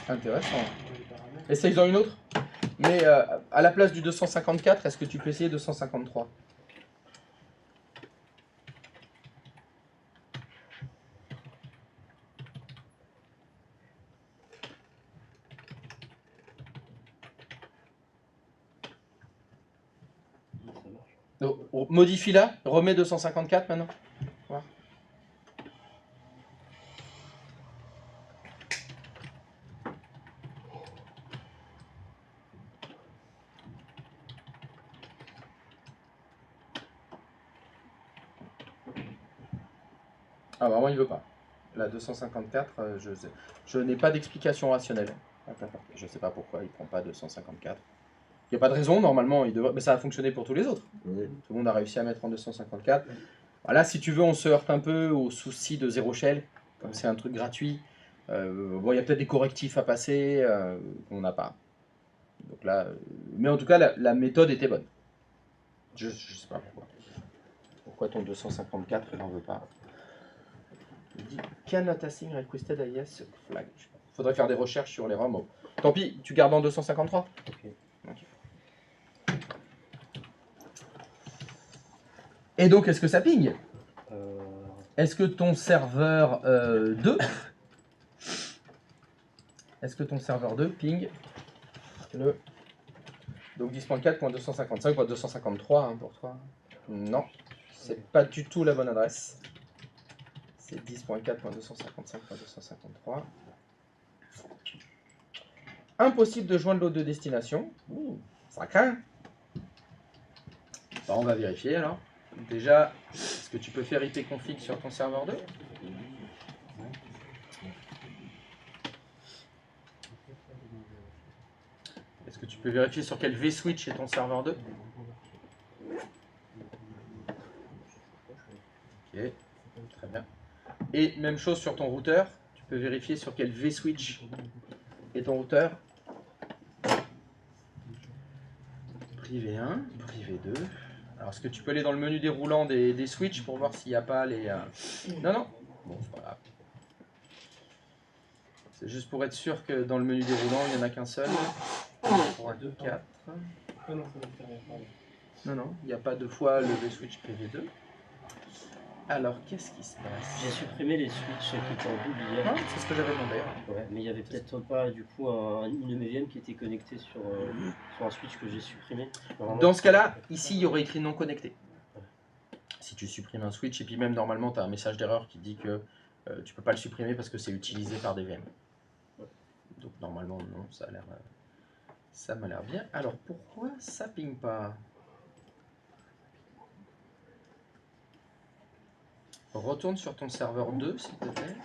Intéressant. Essaye-en une autre. Mais à la place du 254, est-ce que tu peux essayer 253? Donc, modifie-la, remets 254 maintenant. Voilà. Ah, vraiment, il veut pas. La 254, je n'ai pas d'explication rationnelle. Je ne sais pas pourquoi il ne prend pas 254. Il n'y a pas de raison, normalement, il devrait... mais ça a fonctionné pour tous les autres. Oui. Tout le monde a réussi à mettre en 254. Voilà, si tu veux, on se heurte un peu au souci de zéro shell, comme c'est un truc gratuit. Bon, il y a peut-être des correctifs à passer qu'on n'a pas. Donc là, mais en tout cas, la méthode était bonne. Je ne sais pas pourquoi. Pourquoi ton 254, il n'en veut pas? Il dit Cannot assign requested IS flag. Il faudrait faire des recherches sur les ROM. Tant pis, tu gardes en 253. Ok. Et donc, est-ce que ça ping? Euh, Est-ce que ton serveur 2 Est-ce que ton serveur 2 ping le... Donc 10.4.255.253 hein, pour toi? Non, c'est pas du tout la bonne adresse. C'est 10.4.255.253. Impossible de joindre l'autre de destination. Ouh, ça craint. Bon, on va vérifier alors. Déjà, est-ce que tu peux faire IP config sur ton serveur 2? Est-ce que tu peux vérifier sur quel vSwitch est ton serveur 2? Ok, très bien. Et même chose sur ton routeur, tu peux vérifier sur quel vSwitch est ton routeur. Privé 1, privé 2. Alors, est-ce que tu peux aller dans le menu déroulant des switches pour voir s'il n'y a pas les... Non, non. Bon, c'est pas grave. C'est juste pour être sûr que dans le menu déroulant, il n'y en a qu'un seul. 3, 2, 4. Non, non, il n'y a pas deux fois le vSwitch privé 2. Alors, qu'est-ce qui se passe? J'ai supprimé les switches qui étaient en double hier. Ah, c'est ce que j'avais demandé. Ouais, mais il y avait peut-être pas du coup une VM qui était connectée sur un switch que j'ai supprimé. Dans ce cas-là, ici, il y aurait écrit non connecté. Si tu supprimes un switch, et puis même normalement, tu as un message d'erreur qui dit que tu peux pas le supprimer parce que c'est utilisé par des VM. Donc normalement, non, ça a l'air... ça m'a l'air bien. Alors, pourquoi ça ping pas? Retourne sur ton serveur 2, s'il te plaît.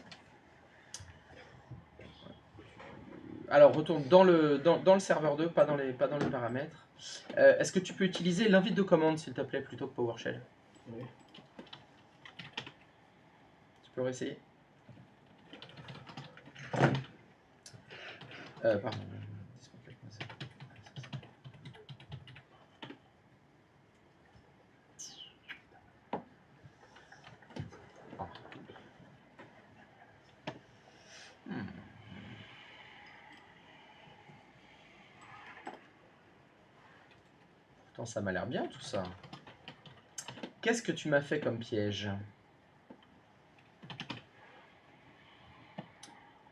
Alors, retourne dans le serveur 2, pas dans les paramètres. Est-ce que tu peux utiliser l'invite de commande, s'il te plaît, plutôt que PowerShell? Oui. Tu peux réessayer? Pardon. Pourtant, ça m'a l'air bien tout ça. Qu'est-ce que tu m'as fait comme piège?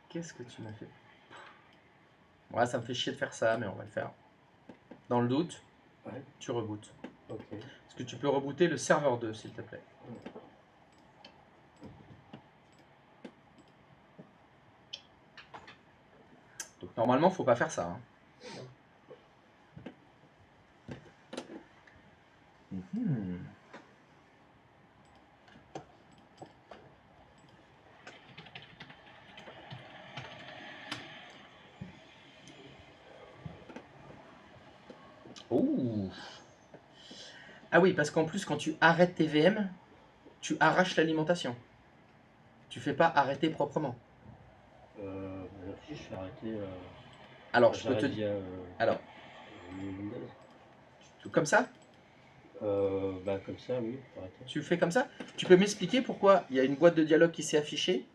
Qu'est-ce que tu m'as fait? Ouais, ça me fait chier de faire ça, mais on va le faire. Dans le doute, ouais. Tu rebootes. Ok. Est-ce que tu peux rebooter le serveur 2, s'il te plaît? Donc normalement, faut pas faire ça. Hein. Ouh. Ah oui, parce qu'en plus, quand tu arrêtes tes VM, tu arraches l'alimentation. Tu fais pas arrêter proprement. Si je fais arrêter. Alors, je peux te dire. Alors. Windows. Comme ça? Bah comme ça, oui. Arrêter. Tu fais comme ça? Tu peux m'expliquer pourquoi il y a une boîte de dialogue qui s'est affichée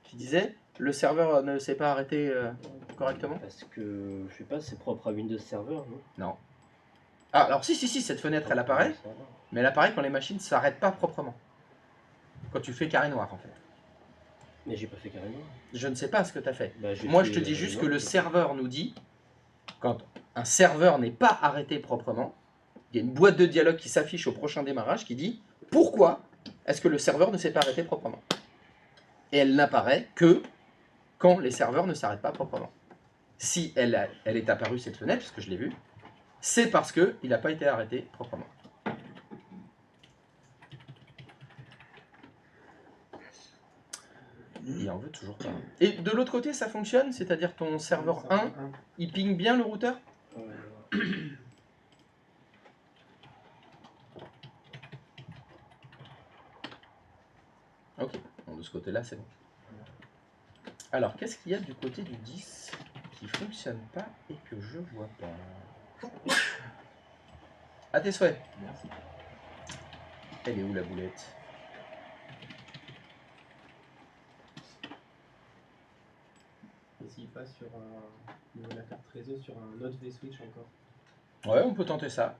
qui disait le serveur ne s'est pas arrêté correctement? Parce que je sais pas, c'est propre à Windows Server, non? Non. Ah, alors si, cette fenêtre elle apparaît, mais elle apparaît quand les machines ne s'arrêtent pas proprement. Quand tu fais carré noir en fait. Mais j'ai pas fait carré noir. Je ne sais pas ce que tu as fait. Bah, moi je te dis juste que le serveur nous dit, quand un serveur n'est pas arrêté proprement, il y a une boîte de dialogue qui s'affiche au prochain démarrage qui dit pourquoi est-ce que le serveur ne s'est pas arrêté proprement. Et elle n'apparaît que quand les serveurs ne s'arrêtent pas proprement. Si elle est apparue cette fenêtre, parce que je l'ai vue, c'est parce qu'il n'a pas été arrêté proprement. Il en veut toujours pas. Et de l'autre côté, ça fonctionne? C'est-à-dire ton serveur 1, il ping bien le routeur? Ok, bon, de ce côté-là, c'est bon. Alors, qu'est-ce qu'il y a du côté du 10 qui fonctionne pas et que je vois pas? À tes souhaits. Merci. Elle est où la boulette? Ici. fasse sur la carte réseau sur un autre V-Switch encore. Ouais, on peut tenter ça.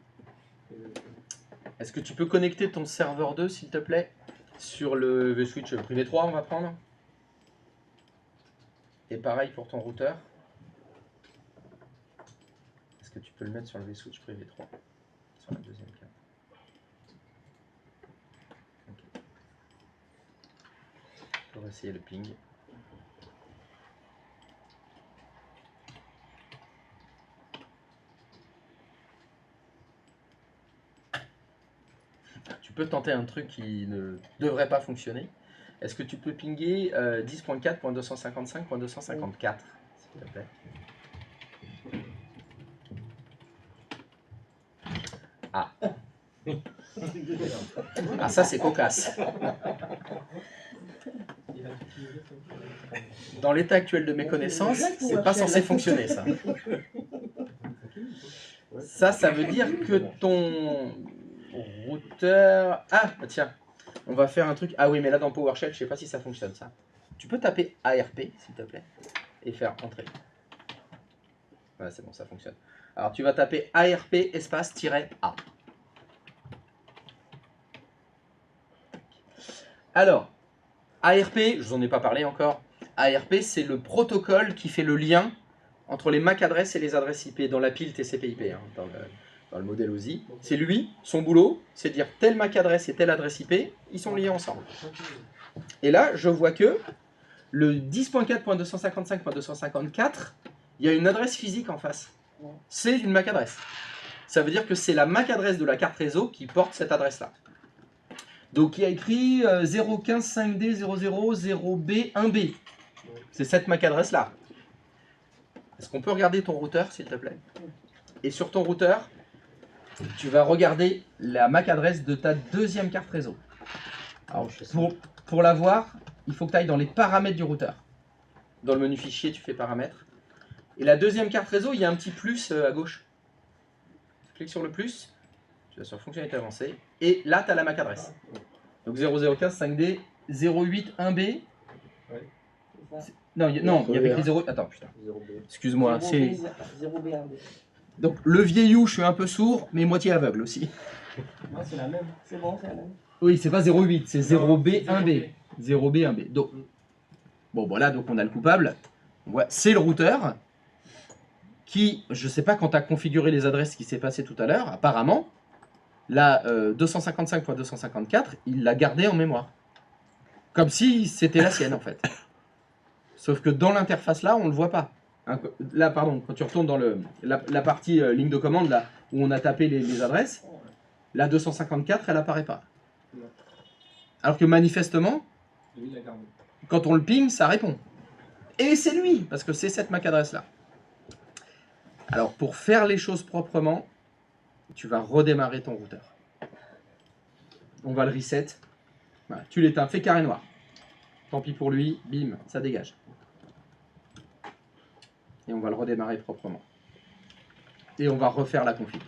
Est-ce que tu peux connecter ton serveur 2, s'il te plaît, sur le V-Switch privé 3, on va prendre. Et pareil pour ton routeur. Est-ce que tu peux le mettre sur le V-Switch privé 3, sur la deuxième carte? Ok. On va essayer le ping. Tu peux tenter un truc qui ne devrait pas fonctionner. Est-ce que tu peux pinguer 10.4.255.254, s'il te plaît? Ah. Ah, ça c'est cocasse. Dans l'état actuel de mes connaissances, c'est pas censé fonctionner ça. Ça veut dire que ton routeur... Ah, bah tiens, on va faire un truc... Ah oui, mais là dans PowerShell, je sais pas si ça fonctionne ça. Tu peux taper ARP, s'il te plaît, et faire entrer. Ouais, c'est bon, ça fonctionne. Alors tu vas taper ARP espace -A. Alors, ARP, je vous en ai pas parlé encore. ARP, c'est le protocole qui fait le lien entre les MAC adresses et les adresses IP dans la pile TCP/IP, hein, dans le modèle OSI. C'est lui, son boulot, c'est dire telle MAC adresse et telle adresse IP, ils sont liés ensemble. Et là, je vois que le 10.4.255.254, il y a une adresse physique en face. C'est une MAC adresse. Ça veut dire que c'est la MAC adresse de la carte réseau qui porte cette adresse-là. Donc il y a écrit 015-5D00-0B1B. C'est cette MAC adresse-là. Est-ce qu'on peut regarder ton routeur, s'il te plaît? Et sur ton routeur, tu vas regarder la MAC adresse de ta deuxième carte réseau. Alors, pour la voir, il faut que tu ailles dans les paramètres du routeur. Dans le menu fichier, tu fais paramètres. Et la deuxième carte réseau, il y a un petit plus à gauche. Tu cliques sur le plus, tu vas sur fonctionnalité avancée, et là, tu as la MAC adresse. Donc 0015 5D 08 1B. Non, il y avait écrit 0. Attends, putain. Excuse-moi, c'est. 0B1B. Donc le vieillou, je suis un peu sourd, mais moitié aveugle aussi. Non, c'est la même. C'est bon, c'est la même. Oui, c'est pas 08, c'est 0B1B. 0B1B. Donc, bon, voilà, donc on a le coupable. Ouais, c'est le routeur qui, je sais pas quand tu as configuré les adresses qui s'est passé tout à l'heure, apparemment, la 255.254, il l'a gardé en mémoire. Comme si c'était la sienne en fait. Sauf que dans l'interface là, on le voit pas. Là, pardon, quand tu retournes dans la partie ligne de commande là, où on a tapé les adresses, la 254, elle apparaît pas. Alors que manifestement, quand on le ping, ça répond. Et c'est lui, parce que c'est cette MAC adresse là. Alors pour faire les choses proprement, tu vas redémarrer ton routeur. On va le reset. Voilà, tu l'éteins, fais carré noir. Tant pis pour lui, bim, ça dégage. Et on va le redémarrer proprement. Et on va refaire la config.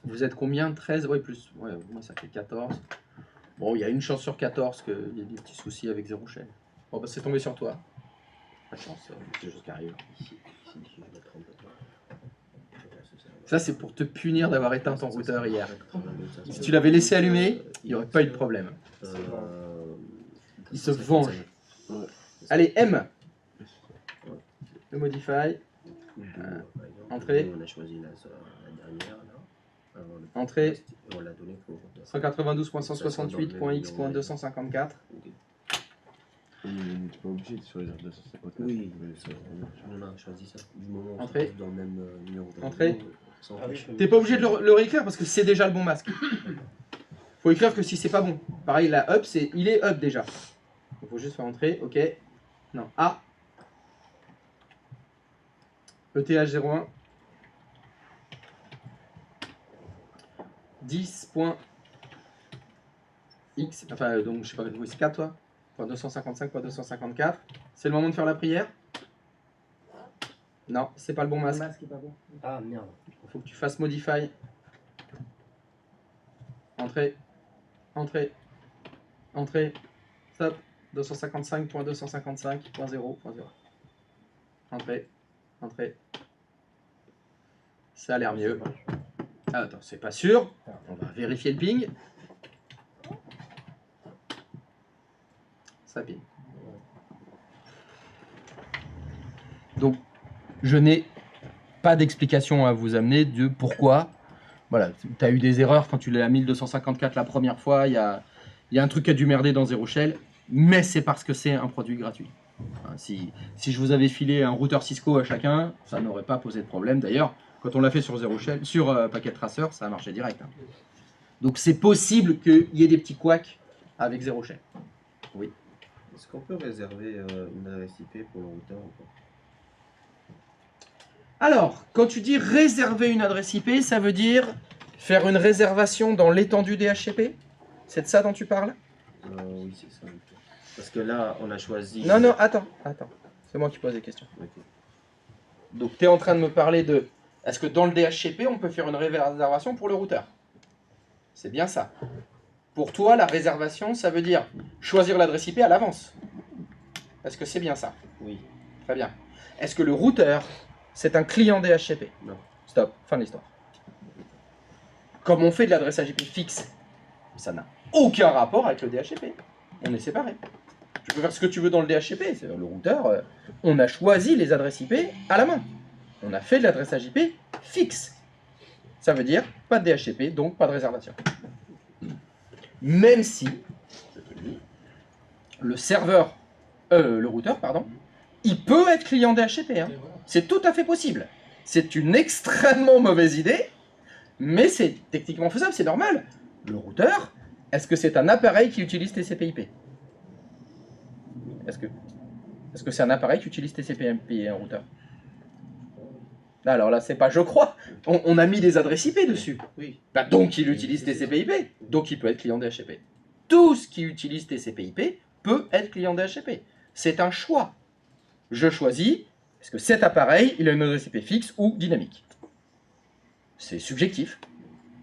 Vous êtes combien? 13? Ouais, plus. Ouais, moi ça fait 14. Bon, il y a une chance sur 14 qu'il y ait des petits soucis avec Zero Shell. Bon, bah c'est tombé sur toi. Pas de chance, c'est des choses qui arrivent. Ça, c'est pour te punir d'avoir éteint ton routeur hier. Si tu l'avais laissé allumer, il n'y aurait pas eu de problème. Il se venge. Allez, M. Le modify. Entrée. Entrée. 192.168.x.254. Tu n'es pas obligé de sur les 254. Oui, on a choisi ça. Du moment où Entrée. dans le même numéro. Entrée. T'es pas obligé de le réécrire parce que c'est déjà le bon masque. Faut écrire que si c'est pas bon. Pareil, la up, il est up déjà. Il faut juste faire entrer, ok. Non, A. ETH01. 10.x. Enfin, donc je sais pas, oui, c'est 4 toi. 255.254. C'est le moment de faire la prière. Non, c'est pas le bon masque. Le masque est pas bon. Ah merde. Il faut que tu fasses modify. Entrée. entrée, entrée, stop, 255.255.0.0. Entrée, entrée. Ça a l'air mieux. Ah, attends, c'est pas sûr. On va vérifier le ping. Ça ping. Donc, je n'ai pas d'explication à vous amener de pourquoi. Voilà, tu as eu des erreurs quand tu l'as à 1254 la première fois. Il y a un truc qui a dû merder dans Zero Shell, mais c'est parce que c'est un produit gratuit. Hein, si je vous avais filé un routeur Cisco à chacun, ça n'aurait pas posé de problème. D'ailleurs, quand on l'a fait sur Zero Shell, sur Packet Tracer, ça a marché direct. Hein. Donc c'est possible qu'il y ait des petits couacs avec Zero Shell. Oui. Est-ce qu'on peut réserver une adresse IP pour le routeur ou pas? Alors, quand tu dis réserver une adresse IP, ça veut dire faire une réservation dans l'étendue DHCP? C'est de ça dont tu parles? Oui, c'est ça. Parce que là, on a choisi... Non, non, attends. C'est moi qui pose des questions. Okay. Donc, tu es en train de me parler de... Est-ce que dans le DHCP, on peut faire une réservation pour le routeur? C'est bien ça. Pour toi, la réservation, ça veut dire choisir l'adresse IP à l'avance. Est-ce que c'est bien ça? Oui. Très bien. Est-ce que le routeur, c'est un client DHCP? Non. Stop, fin de l'histoire. Comme on fait de l'adressage IP fixe, ça n'a aucun rapport avec le DHCP. On est séparés. Tu peux faire ce que tu veux dans le DHCP. C'est le routeur, on a choisi les adresses IP à la main. On a fait de l'adressage IP fixe. Ça veut dire pas de DHCP, donc pas de réservation. Même si, je te le dis, le serveur, le routeur, pardon, il peut être client DHCP. Hein. C'est tout à fait possible. C'est une extrêmement mauvaise idée, mais c'est techniquement faisable, c'est normal. Le routeur, est-ce que c'est un appareil qui utilise TCP/IP? Est-ce que c'est un appareil qui utilise TCP/IP, un routeur? Alors là, c'est pas je crois. On a mis des adresses IP dessus. Oui. Bah, donc il utilise TCP/IP. Donc il peut être client DHCP. Tout ce qui utilise TCP/IP peut être client DHCP. C'est un choix. Je choisis, est-ce que cet appareil, il a une adresse IP fixe ou dynamique? C'est subjectif.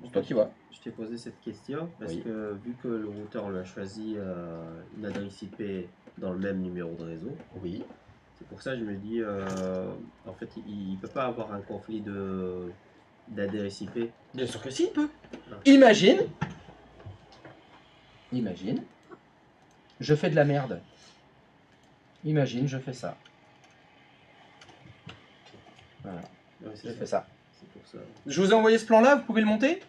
C'est toi qui vois. Je t'ai posé cette question parce Oui. que vu que le routeur on a choisi une adresse IP dans le même numéro de réseau, Oui. c'est pour ça que je me dis, en fait, il ne peut pas avoir un conflit d'adresse IP. Bien sûr que si, il peut. Ah. Imagine, je fais de la merde. Imagine, je fais ça. Voilà, Ouais, je fais ça. C'est pour ça. Je vous ai envoyé ce plan-là, vous pouvez le monter?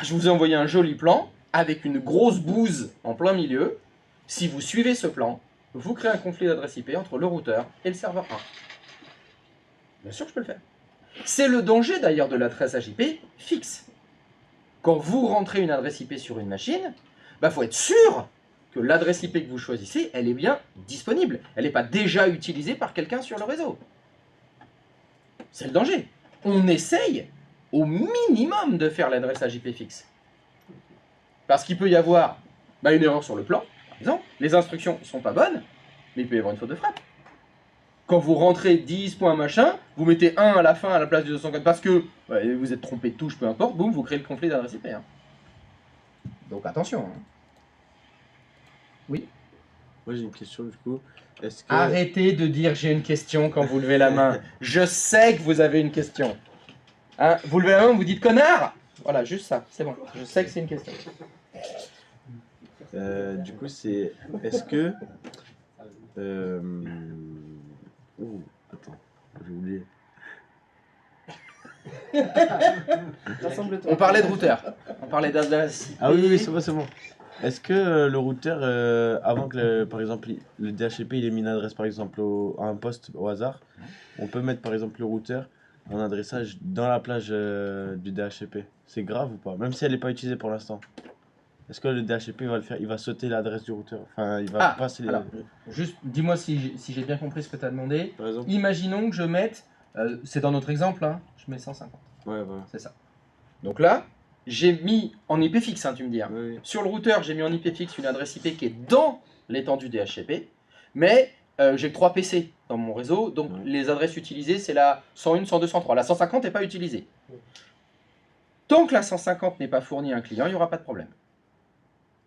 Je vous ai envoyé un joli plan avec une grosse bouse en plein milieu. Si vous suivez ce plan, vous créez un conflit d'adresse IP entre le routeur et le serveur 1. Bien sûr que je peux le faire. C'est le danger d'ailleurs de l'adressage IP fixe. Quand vous rentrez une adresse IP sur une machine, il faut être sûr que l'adresse IP que vous choisissez, elle est bien disponible. Elle n'est pas déjà utilisée par quelqu'un sur le réseau. C'est le danger. On essaye au minimum de faire l'adressage IP fixe. Parce qu'il peut y avoir une erreur sur le plan, par exemple. Les instructions ne sont pas bonnes, mais il peut y avoir une faute de frappe. Quand vous rentrez 10 points machin, vous mettez 1 à la fin à la place du 204 parce que vous êtes trompé de touche, peu importe, boum, vous créez le conflit d'adresse IP. Hein. Donc attention. Hein. Oui. Moi j'ai une question du coup. Est-ce que... Arrêtez de dire j'ai une question quand vous levez la main. Je sais que vous avez une question. Hein, vous levez la main, vous dites connard. Voilà, juste ça, c'est bon. Je sais que c'est une question. Du coup c'est... Est-ce que... attends, j'ai oublié. On parlait de routeur. On parlait d'adresse. Ah oui, c'est bon. Est-ce que le routeur, avant que par exemple le DHCP il ait mis une adresse par exemple à un poste au hasard, on peut mettre par exemple le routeur en adressage dans la plage du DHCP? C'est grave ou pas? Même si elle n'est pas utilisée pour l'instant. Est-ce que le DHCP va le faire? Il va sauter l'adresse du routeur. Enfin, il va passer les... Alors, juste dis-moi si j'ai bien compris ce que tu as demandé. Par exemple. Imaginons que je mette, c'est dans notre exemple, hein, je mets 150. Ouais, voilà. C'est ça. Donc là, j'ai mis en IP fixe, hein, tu me dis. Hein. Oui. Sur le routeur, j'ai mis en IP fixe une adresse IP qui est dans l'étendue DHCP, mais j'ai que 3 PC dans mon réseau, donc les adresses utilisées, c'est la 101, 102, 103. La 150 n'est pas utilisée. Tant que la 150 n'est pas fournie à un client, il n'y aura pas de problème.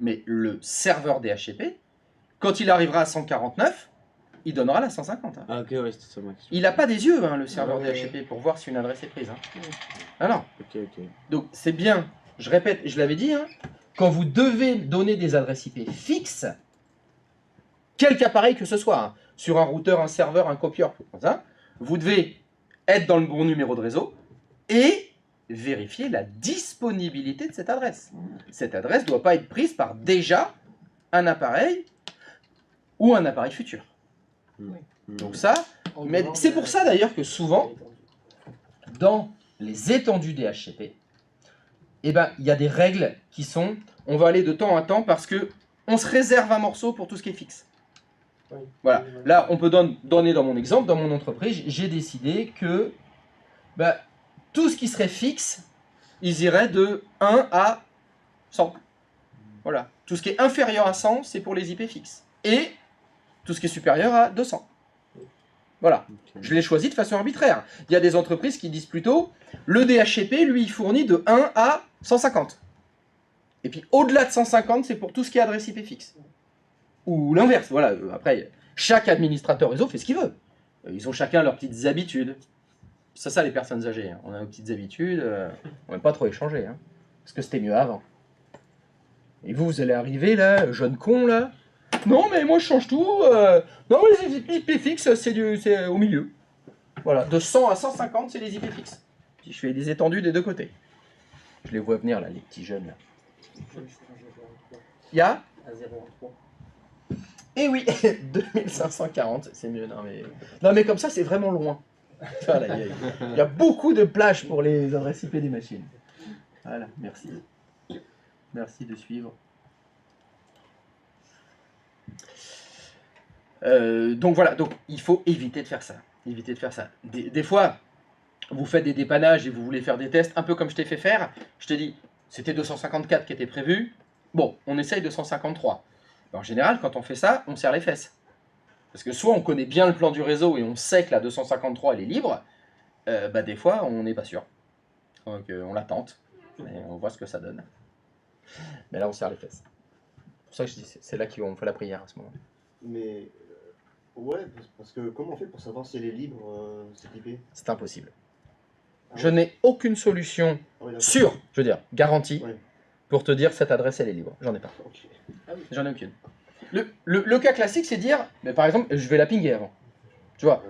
Mais le serveur DHCP, quand il arrivera à 149, il donnera la 150. Hein. Ah ok, ouais, c'était ça ma question. Il n'a pas des yeux, hein, le serveur Ouais. DHCP, pour voir si une adresse est prise. Hein. Ah non. Ok, ok. Donc c'est bien, je répète, je l'avais dit, hein, quand vous devez donner des adresses IP fixes, quelque appareil que ce soit, hein, sur un routeur, un serveur, un copieur, comme ça, vous devez être dans le bon numéro de réseau et vérifier la disponibilité de cette adresse. Cette adresse ne doit pas être prise par déjà un appareil ou un appareil futur. Donc ça, mais c'est pour ça d'ailleurs que souvent, dans les étendues DHCP, eh ben, il y a des règles qui sont, on va aller de temps à temps parce que on se réserve un morceau pour tout ce qui est fixe. Voilà. Là, on peut donner dans mon exemple, dans mon entreprise, j'ai décidé que bah, tout ce qui serait fixe, ils iraient de 1 à 100. Voilà. Tout ce qui est inférieur à 100, c'est pour les IP fixes. Et tout ce qui est supérieur à 200. Voilà. Je l'ai choisi de façon arbitraire. Il y a des entreprises qui disent plutôt, le DHCP, lui, il fournit de 1 à 150. Et puis, au-delà de 150, c'est pour tout ce qui est adresse IP fixe. Ou l'inverse, voilà. Après, chaque administrateur réseau fait ce qu'il veut. Ils ont chacun leurs petites habitudes. C'est ça, les personnes âgées. Hein. On a nos petites habitudes. On n'aime pas trop échanger. Hein, parce que c'était mieux avant. Et vous, vous allez arriver, là, jeune con, là. Non, mais moi, je change tout. Non, les IP fixes, c'est au milieu. Voilà. De 100 à 150, c'est les IP fixes. Puis je fais des étendues des deux côtés. Je les vois venir, là, les petits jeunes, là. Il y a À 0,3. Eh oui, 2540, c'est mieux. Non, mais comme ça, c'est vraiment loin. Voilà, il y a beaucoup de plages pour les adresses IP des machines. Voilà, merci. Merci de suivre. Donc voilà, donc il faut éviter de faire ça. Éviter de faire ça. Des fois, vous faites des dépannages et vous voulez faire des tests, un peu comme je t'ai fait faire. Je te dis, c'était 254 qui était prévu. Bon, on essaye 253. En général, quand on fait ça, on serre les fesses. Parce que soit on connaît bien le plan du réseau et on sait que la 253 elle est libre, bah des fois on n'est pas sûr. Donc on la tente, et on voit ce que ça donne. Mais là on serre les fesses. C'est pour ça que je dis, c'est là qu'on fait la prière à ce moment. Mais ouais, parce que comment on fait pour savoir si elle est libre, cette IP? C'est impossible. Je n'ai aucune solution sûre, je veux dire, garantie, pour te dire cette adresse elle est libre. J'en ai pas. J'en ai aucune. Le cas classique, c'est dire, mais par exemple, je vais la pinguer avant. Tu vois,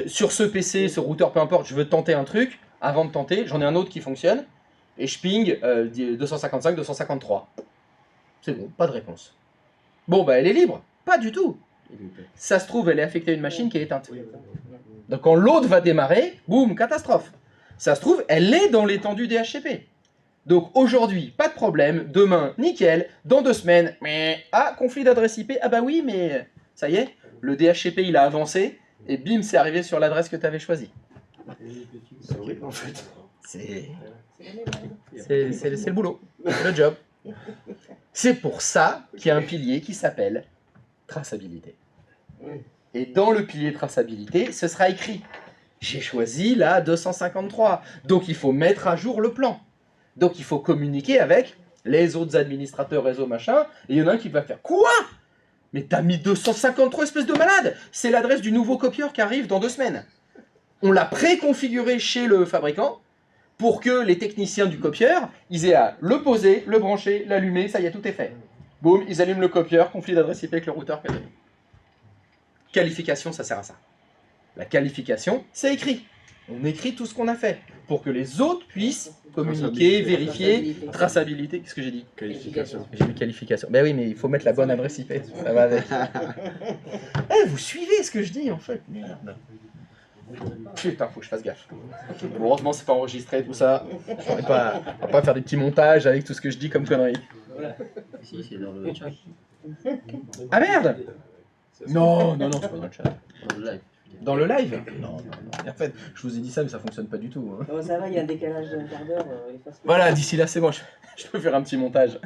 sur ce PC, ce routeur, peu importe, je veux tenter un truc. Avant de tenter, j'en ai un autre qui fonctionne. Et je ping 255, 253. C'est bon, pas de réponse. Bon, bah elle est libre. Pas du tout. Ça se trouve, elle est affectée à une machine qui est éteinte. Donc quand l'autre va démarrer, boum, catastrophe. Ça se trouve, elle est dans l'étendue DHCP. Donc aujourd'hui, pas de problème, demain, nickel, dans 2 semaines, mais conflit d'adresse IP, ah bah oui, mais ça y est, le DHCP il a avancé, et bim, c'est arrivé sur l'adresse que tu avais choisie. C'est horrible en fait. C'est le boulot, c'est le job. C'est pour ça qu'il y a un pilier qui s'appelle traçabilité. Et dans le pilier traçabilité, ce sera écrit, j'ai choisi la 253, donc il faut mettre à jour le plan. Donc il faut communiquer avec les autres administrateurs réseau machin, et il y en a un qui va faire quoi? Mais t'as mis 253 espèces de malade. C'est l'adresse du nouveau copieur qui arrive dans 2 semaines. On l'a préconfiguré chez le fabricant pour que les techniciens du copieur, ils aient à le poser, le brancher, l'allumer, ça y est, tout est fait. Boum, ils allument le copieur, conflit d'adresse IP avec le routeur. Qualification, ça sert à ça. La qualification, c'est écrit. On écrit tout ce qu'on a fait pour que les autres puissent communiquer, vérifier, traçabilité. Qu'est-ce que j'ai dit? Qualification. J'ai mis qualification. Ben oui, mais il faut mettre la bonne adresse IP. Ça va avec. Eh, vous suivez ce que je dis en fait. Merde. Putain, faut que je fasse gaffe. Bon, heureusement, c'est pas enregistré tout ça. On va pas faire des petits montages avec tout ce que je dis comme conneries. Si, c'est dans le chat. Ah merde! Non, c'est pas dans le chat. Dans le live. Dans le live? Non. En fait, je vous ai dit ça, mais ça fonctionne pas du tout. Hein. Non, ça va, il y a un décalage d'un quart d'heure. Voilà, d'ici là, c'est bon, je peux faire un petit montage.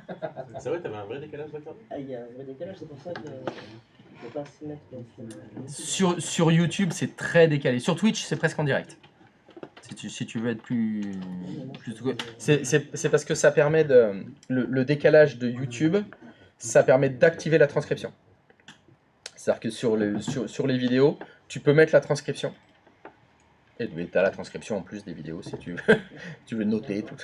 C'est vrai, t'avais un vrai décalage, d'accord? Ah, il y a un vrai décalage, c'est pour ça que je ne peux pas se mettre. Sur YouTube, c'est très décalé. Sur Twitch, c'est presque en direct. Si tu veux être plus c'est parce que ça permet le décalage de YouTube ça permet d'activer la transcription. C'est-à-dire que sur les vidéos, tu peux mettre la transcription. Et tu as la transcription en plus des vidéos si tu veux, tu veux noter tout.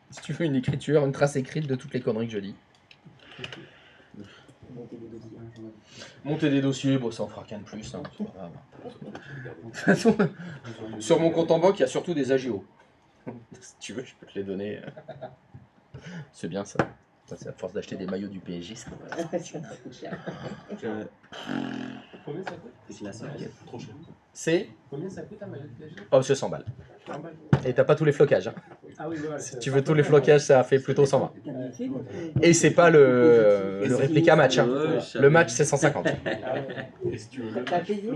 Si tu veux une écriture, une trace écrite de toutes les conneries que je dis. Monter des dossiers, bon ça en fera qu'un de plus. Hein, c'est pas grave. De toute façon, sur mon compte en banque, il y a surtout des AGO. Si tu veux, je peux te les donner. C'est bien ça. Ça, c'est à force d'acheter des maillots du PSG. Ça. Combien ça coûte? Trop cher. C'est Combien ça coûte un maillot de PSG? oh, c'est 100 balles. 100 balles. Et t'as pas tous les flocages. Hein. Ah oui, voilà. Si tu veux tous les flocages, ça fait plutôt 120. Et c'est pas le réplica match. Hein. Le match, c'est 150. Et si tu veux le T'as payé?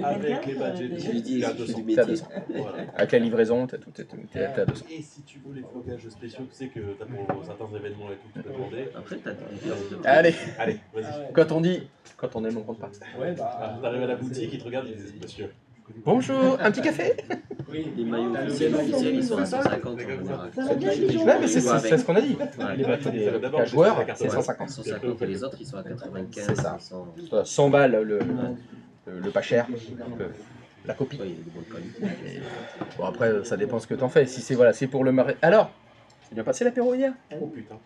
avec les badges, Je lui dis, t'es à je suis 200. du T'es à métier. 200. Voilà. Avec la livraison, t'es à 200. Et si tu veux les flocages spéciaux, tu sais que t'as pour certains événements et tout, tu peux demander. Après, t'as des différentes Allez, Allez, vas-y. Ah ouais. quand on aime, on compte pas. Ouais, bah. T'arrives à la boutique, ils te regardent, ils disent monsieur. Bonjour, un petit café? Oui, Les maillots officiels, ils sont à 150 en général. Ouais, mais c'est ce qu'on a dit. Ouais. Les bateaux des réplica joueurs, c'est 150. 150 et les autres, ils sont à 95. C'est ça. 100. 100 balles le pas cher, la copie. Ouais, il y a des bonnes qualités. Et bon après ça dépend ce que t'en fais. Si c'est voilà, c'est pour le marais. Alors, c'est bien passé l'apéro hier? Oh putain.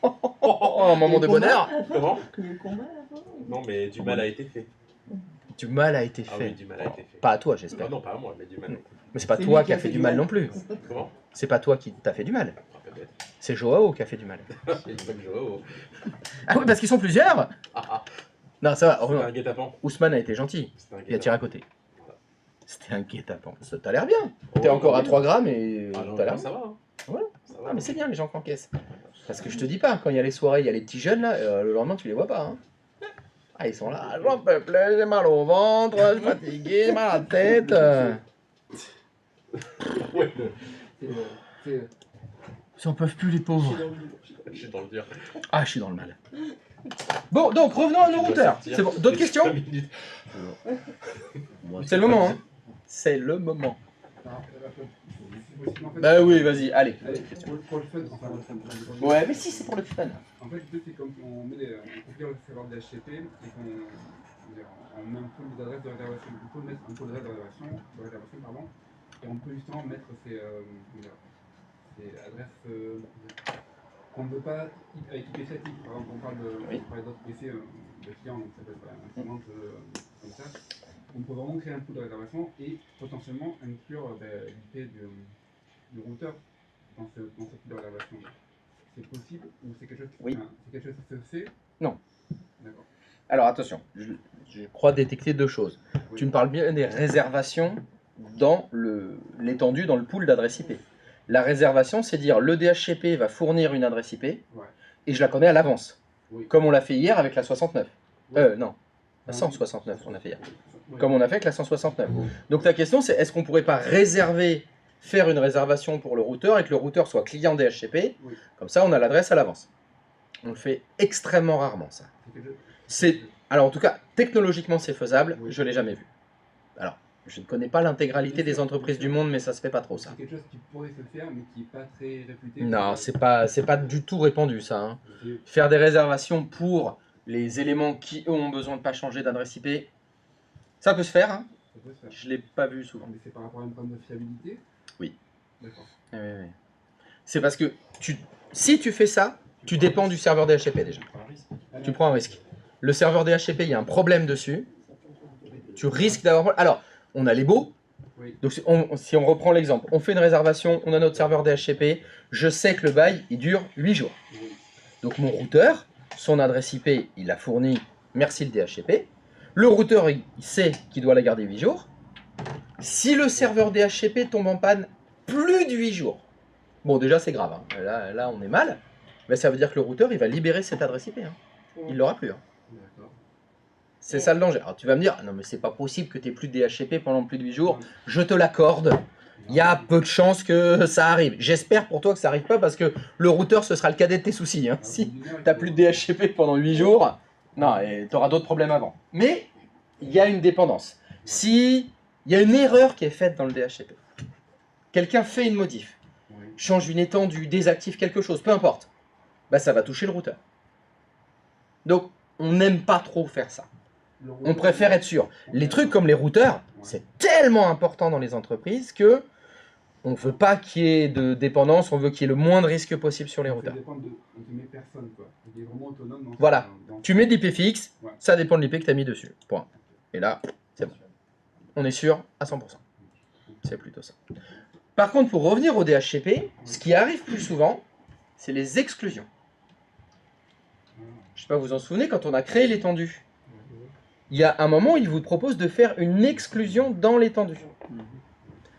Un moment de bonheur. Comment? Il y a eu le combat avant. Non, mais du mal a été fait. Du mal a été Ah fait. oui, du mal a été fait. Pas à toi, Non, j'espère. non, pas à moi, mais du mal a été fait. Mais c'est pas C'est toi lui qui a fait du mal non plus. Comment? C'est pas toi qui t'a fait du mal. Ah, peut-être. C'est Joao qui a fait du mal. C'est une bonne Joao. Ah oui, parce qu'ils sont plusieurs. Non, ça va. C'était un guet-apens. Ousmane a été gentil. C'était un Il a tiré à côté. Voilà. C'était un guet-apens. Ça, t'as l'air bien. Oh, T'es encore à oui. 3 grammes et Ah non, t'as l'air non, ça va. Hein. Voilà. Ça va. Ah, mais c'est bien les gens qui encaissent. Parce que je te dis pas, quand il y a les soirées, il y a les petits jeunes là, le lendemain tu les vois pas. Hein. Ah, ils sont là, j'en peux plus, j'ai mal au ventre, je suis fatigué, mal à la tête. Ouais. Ils en peuvent plus les pauvres. Je suis dans le dur. Ah, je suis dans le mal. Bon, donc revenons à nos routeurs. C'est bon. D'autres questions? Moi, C'est le moment. Hein. C'est le moment. En fait, Bah oui, vas-y, allez. pour le fun, enfin, Ouais, mais si c'est pour le fun. en fait, l'idée, c'est comme on met on configure le serveur DHCP et qu'on met un pool d'adresses de réservation. On peut mettre un pool de réservation, pardon, et on peut justement mettre ces adresses qu'on ne veut pas avec IP statique. Par exemple, on parle d'autres PC de clients, donc ça peut être un client comme ça. On peut vraiment créer un pool de réservation et potentiellement inclure l'IP du routeur dans ce pool de réservation. C'est possible ou c'est quelque chose c'est quelque chose qui se fait? Non. D'accord. Alors attention, je crois détecter deux choses. Oui. Tu me parles bien des réservations dans l'étendue, dans le pool d'adresse IP. La réservation, c'est dire le DHCP va fournir une adresse IP et je la connais à l'avance. Oui. Comme on l'a fait hier avec la 69. Oui. Non, la 169 on a fait hier. Oui. Comme on a fait avec la 169. Donc ta question c'est est-ce qu'on pourrait pas faire une réservation pour le routeur et que le routeur soit client DHCP, Oui. comme ça on a l'adresse à l'avance. On le fait extrêmement rarement ça. Alors en tout cas, technologiquement c'est faisable, je ne l'ai jamais vu. Alors, je ne connais pas l'intégralité des entreprises du monde, mais ça se fait pas trop ça. C'est quelque chose qui pourrait se faire mais qui n'est pas très réputé. Non, c'est pas du tout répandu ça. Hein. Faire des réservations pour les éléments qui eux ont besoin de pas changer d'adresse IP, ça peut se faire. Hein. Ça peut se faire. Je l'ai pas vu souvent. Mais c'est par rapport à un problème de fiabilité? Oui. D'accord. Oui. C'est parce que si tu fais ça, tu dépends du serveur DHCP déjà. Tu prends un risque. Le serveur DHCP, il y a un problème dessus. Tu risques d'avoir... Alors, on a les baux. Oui. Donc si on reprend l'exemple, on fait une réservation, on a notre serveur DHCP, je sais que le bail, il dure 8 jours. Donc mon routeur, son adresse IP, il l'a fourni, merci le DHCP. Le routeur, il sait qu'il doit la garder 8 jours. Si le serveur DHCP tombe en panne plus de 8 jours, bon déjà c'est grave, hein. Là on est mal, mais ça veut dire que le routeur, il va libérer cette adresse IP. Hein. Il l'aura plus. Hein. C'est ça le danger. Alors tu vas me dire, non mais c'est pas possible que tu n'aies plus de DHCP pendant plus de 8 jours. Je te l'accorde. Il y a peu de chances que ça arrive. J'espère pour toi que ça n'arrive pas parce que le routeur, ce sera le cadet de tes soucis. Hein. Si tu n'as plus de DHCP pendant 8 jours, non, tu auras d'autres problèmes avant. Mais il y a une dépendance. Si il y a une erreur qui est faite dans le DHCP, quelqu'un fait une modif, change une étendue, désactive quelque chose, peu importe, bah, ça va toucher le routeur. Donc, on n'aime pas trop faire ça. On préfère être sûr. Les trucs comme les routeurs, c'est tellement important dans les entreprises que on ne veut pas qu'il y ait de dépendance, on veut qu'il y ait le moins de risques possible sur les routeurs. Ça dépend de mes personnes, quoi. Il est vraiment autonome dans Voilà. dans- Tu mets de l'IP fixe, Ouais. ça dépend de l'IP que tu as mis dessus. Point. Et là, c'est bon. On est sûr à 100%. C'est plutôt ça. Par contre, pour revenir au DHCP, ce qui arrive plus souvent, c'est les exclusions. Je ne sais pas, vous vous en souvenez, quand on a créé l'étendue, il y a un moment où il vous propose de faire une exclusion dans l'étendue.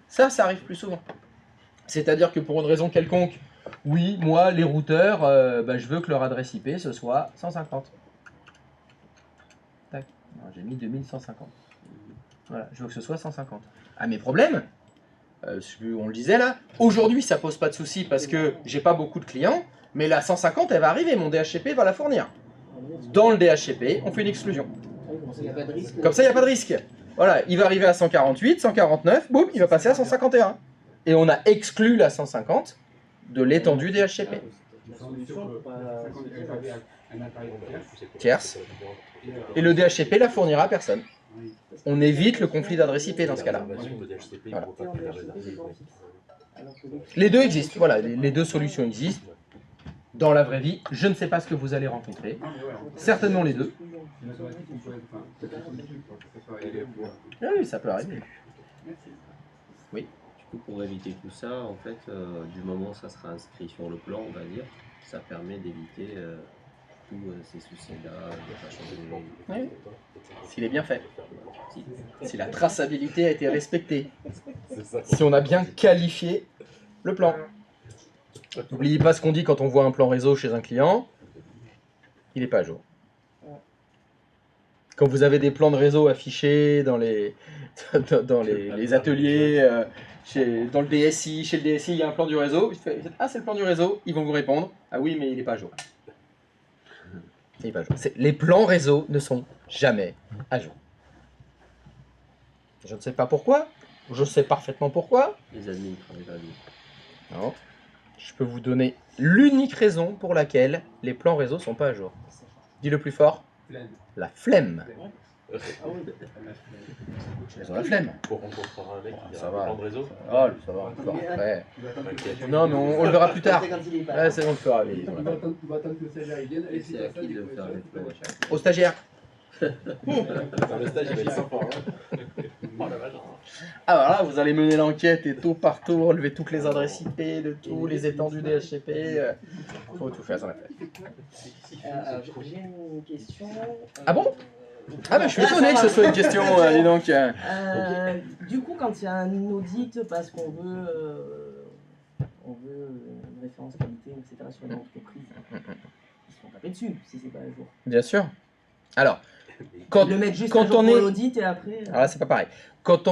Ça arrive plus souvent. C'est-à-dire que pour une raison quelconque, oui, moi, les routeurs, je veux que leur adresse IP, ce soit 150. Tac. Non, j'ai mis 2150. Voilà, je veux que ce soit 150. Ah, mes problèmes, on le disait là, aujourd'hui, ça pose pas de souci parce que j'ai pas beaucoup de clients, mais la 150, elle va arriver, mon DHCP va la fournir. Dans le DHCP, on fait une exclusion. Comme ça, il n'y a pas de risque. Comme ça, il n'y a pas de risque. Voilà, il va arriver à 148, 149, boum, il va passer à 151. Et on a exclu la 150 de l'étendue DHCP. Tierce. Et le DHCP la fournira à personne. On évite le conflit d'adresse IP dans ce cas-là. Voilà. Les deux existent, voilà, les deux solutions existent. Dans la vraie vie, je ne sais pas ce que vous allez rencontrer. Certainement les deux. Oui, ça peut arriver. Oui. Du coup, pour éviter tout ça, en fait, du moment où ça sera inscrit sur le plan, on va dire, ça permet d'éviter tous ces soucis-là, de pas changer de nom. Oui. S'il est bien fait. Si la traçabilité a été respectée. Si on a bien qualifié le plan. N'oubliez pas ce qu'on dit quand on voit un plan réseau chez un client, il n'est pas à jour. Quand vous avez des plans de réseau affichés dans les ateliers, dans le DSI, chez le DSI, il y a un plan du réseau, ah c'est le plan du réseau, ils vont vous répondre, ah oui mais il n'est pas à jour. Il n'est pas à jour. Les plans réseau ne sont jamais à jour. Je ne sais pas pourquoi, je sais parfaitement pourquoi. Les admins travaillent pas bien. Non. Je peux vous donner l'unique raison pour laquelle les plans réseau sont pas à jour. Dis le plus fort. La flemme. Ils ont la flemme. Pour rencontrer un mec qui Ça a un va. plan de réseau. Ah, ça va. Ouais. Non, mais on le verra plus tard. Ouais, c'est bon, on le fera. Il va attendre que le stagiaire vienne. Et C'est à qui de faire les plans? Au stagiaire. Le stage, il va être sympa. Oh la vache. Alors là, vous allez mener l'enquête et tout partout, relever toutes les adresses IP de tous les étendues DHCP. Faut tout faire, ça va faire. J'ai une question. Ah bon? Ah bah je suis étonné que ce soit une question, dis donc. Du coup, quand il y a un audit parce qu'on veut, une référence qualité, etc. sur une entreprise, ils se font taper dessus si c'est pas à jour. Bien sûr. Alors, quand Le mettre juste quand à jour on pour est... l'audit et après... Alors là, c'est pas pareil. Quand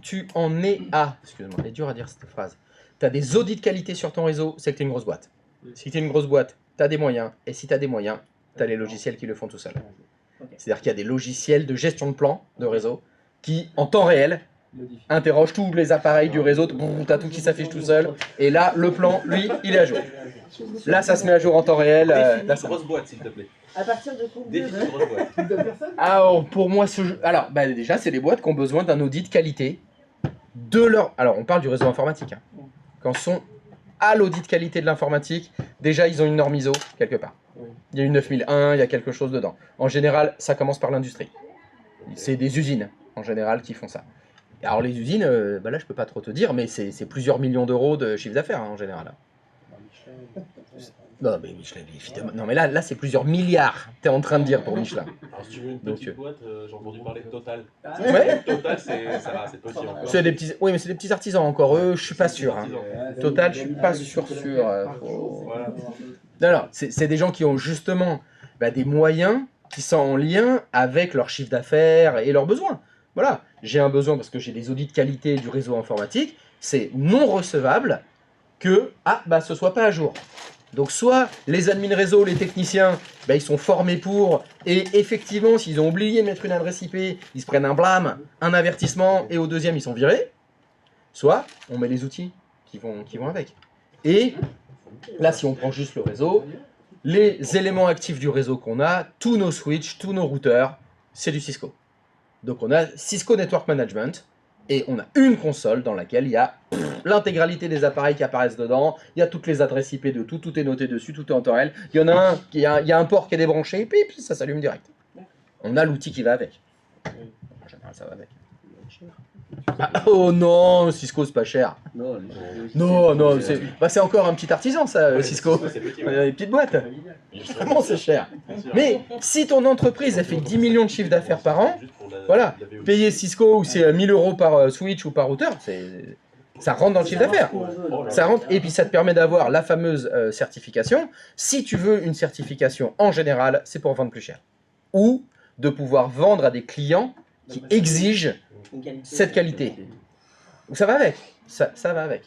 tu en es à... Excuse-moi, c'est dur à dire cette phrase. Tu as des audits de qualité sur ton réseau, c'est que tu es une grosse boîte. Si tu es une grosse boîte, tu as des moyens. Et si tu as des moyens, tu as les logiciels qui le font tout seul. C'est-à-dire qu'il y a des logiciels de gestion de plan de réseau qui, en temps réel, interrogent tous les appareils du réseau. Tu as tout qui s'affiche tout seul. Et là, le plan, lui, il est à jour. Là, ça se met à jour en temps réel. Là, ça... Grosse boîte, s'il te plaît. À partir de combien Définis une grosse boîte. Alors, pour moi, alors, déjà, c'est les boîtes qui ont besoin d'un audit de qualité de leur... Alors, on parle du réseau informatique. Hein. Quand ils sont à l'audit de qualité de l'informatique, déjà, ils ont une norme ISO quelque part. Il y a une 9001, il y a quelque chose dedans. En général, ça commence par l'industrie. C'est des usines, en général, qui font ça. Alors, les usines, là, je peux pas trop te dire, mais c'est plusieurs millions d'euros de chiffre d'affaires, hein, en général. Non, mais Michelin, évidemment. Non, mais là c'est plusieurs milliards, tu es en train de dire pour Michelin. Alors, si tu veux une petite boîte, j'ai entendu parler de Total. Ouais. Total, ça va, c'est petit encore. C'est des petits... Oui, mais c'est des petits artisans encore. Eux, je suis pas sûr. Hein. Total, je suis pas sûr. Voilà. Non, c'est des gens qui ont justement des moyens qui sont en lien avec leur chiffre d'affaires et leurs besoins. Voilà, j'ai un besoin parce que j'ai des audits de qualité du réseau informatique. C'est non recevable que ce soit pas à jour. Donc soit les admins réseau, les techniciens, ils sont formés pour, et effectivement, s'ils ont oublié de mettre une adresse IP, ils se prennent un blâme, un avertissement, et au deuxième, ils sont virés. Soit on met les outils qui vont avec. Et là, si on prend juste le réseau, les éléments actifs du réseau qu'on a, tous nos switches, tous nos routeurs, c'est du Cisco. Donc on a Cisco Network Management, et on a une console dans laquelle il y a l'intégralité des appareils qui apparaissent dedans, il y a toutes les adresses IP de tout est noté dessus, tout est en temps réel. Il y en a un, il y a un port qui est débranché, et puis ça s'allume direct. On a l'outil qui va avec. En général, ça va avec. Ah, oh non, Cisco c'est pas cher. Non, Non, c'est encore un petit artisan ça, Ouais, Cisco. c'est petit, Il ouais. y a des petites boîtes. Vraiment c'est cher. Mais si ton entreprise elle fait 10 millions de chiffre d'affaires par an, voilà, payer Cisco, c'est 1000 € par switch ou par routeur, ça rentre dans le chiffre d'affaires. Ça rentre, et puis ça te permet d'avoir la fameuse certification. Si tu veux une certification en général, c'est pour vendre plus cher. Ou de pouvoir vendre à des clients qui exigent cette qualité. Donc ça va avec. Ça va avec.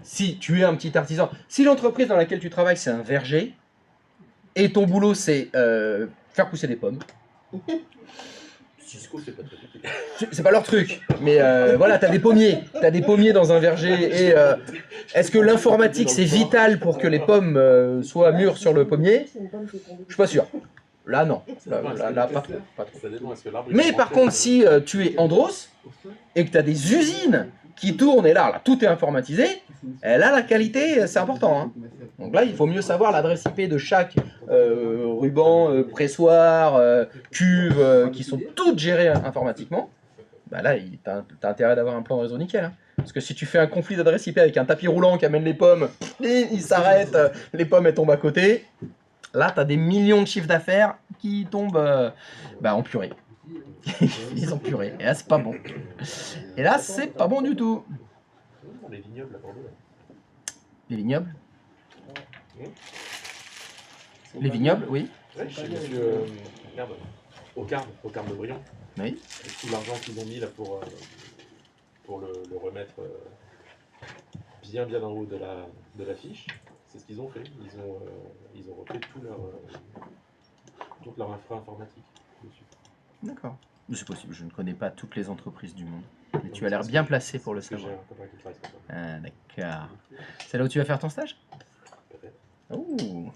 Si tu es un petit artisan, si l'entreprise dans laquelle tu travailles c'est un verger, et ton boulot c'est faire pousser des pommes, Cisco, c'est pas très compliqué. c'est pas leur truc, mais voilà, t'as des pommiers dans un verger, et est-ce que l'informatique c'est vital pour que les pommes soient mûres sur le pommier? Je suis pas sûr. Là non, là pas trop. Ça dépend, est-ce que l'arbre, il Mais est par branché, contre, si tu es Andros et que tu as des usines qui tournent, et là tout est informatisé, et là la qualité c'est important. Hein. Donc là il faut mieux savoir l'adresse IP de chaque ruban, pressoir, cuve, qui sont toutes gérées informatiquement. Bah là t'as intérêt d'avoir un plan de réseau nickel. Hein. Parce que si tu fais un conflit d'adresse IP avec un tapis roulant qui amène les pommes, il s'arrête, les pommes elles tombent à côté. Là, tu as des millions de chiffres d'affaires qui tombent en purée. Ils ont purée. Et là, c'est pas bon. Et là, c'est pas bon du tout. Les vignobles à Bordeaux. Là. Les vignobles Les vignobles, oui. Ouais, chez monsieur. Merde. Au Carme de Brion. Oui. Avec tout l'argent qu'ils ont mis là pour le remettre bien en haut de la fiche. C'est ce qu'ils ont fait. Ils ont refait toute leur infra informatique dessus. D'accord. C'est possible, je ne connais pas toutes les entreprises du monde. Mais tu as l'air bien placé pour le savoir. J'ai un copain qui travaille sur ça. Ah, d'accord. C'est là où tu vas faire ton stage? Peut-être. Ouh.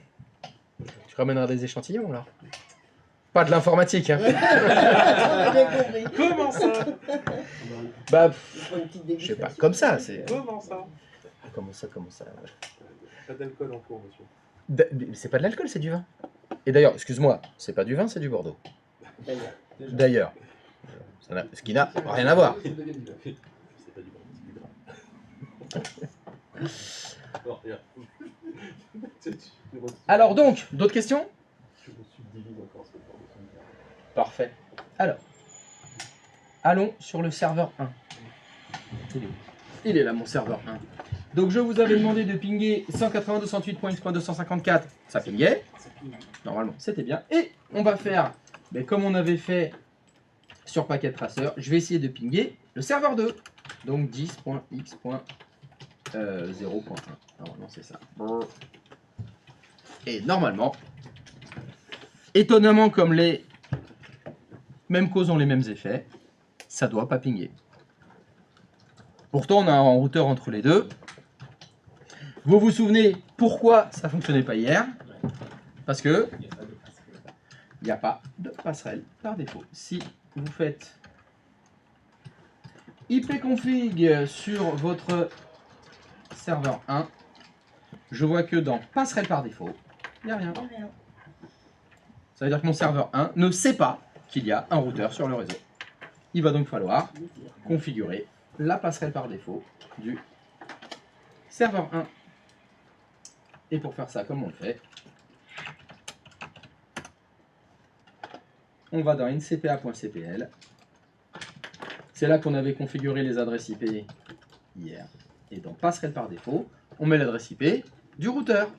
Tu ramèneras des échantillons, là? Pas de l'informatique, hein. Comment ça? Bah, je sais pas, comme ça, c'est... Comment ça? Comment ça Pas d'alcool en cours, monsieur. C'est pas de l'alcool, c'est du vin. Et d'ailleurs, excuse-moi, c'est pas du vin, c'est du Bordeaux. D'ailleurs. Ce qui n'a rien à voir. C'est pas du vin, c'est du vin. Non, regarde. Alors donc, d'autres questions? Je me subdivise encore ce Bordeaux. Parfait. Alors, allons sur le serveur 1. Il est là, mon serveur 1. Donc je vous avais demandé de pinguer 192.168.x.254, ça pingait. Normalement, c'était bien. Et on va faire, comme on avait fait sur Packet Tracer, je vais essayer de pinguer le serveur 2. Donc 10.x.0.1. Normalement, c'est ça. Et normalement, étonnamment, comme les mêmes causes ont les mêmes effets, ça doit pas pinguer. Pourtant, on a un routeur entre les deux. Vous vous souvenez pourquoi ça ne fonctionnait pas hier? Parce que il n'y a pas de passerelle par défaut. Si vous faites ipconfig sur votre serveur 1, je vois que dans passerelle par défaut, il n'y a rien. Ça veut dire que mon serveur 1 ne sait pas qu'il y a un routeur sur le réseau. Il va donc falloir configurer la passerelle par défaut du serveur 1. Et pour faire ça, comme on le fait, on va dans ncpa.cpl. C'est là qu'on avait configuré les adresses IP hier. Et dans passerelle par défaut, on met l'adresse IP du routeur.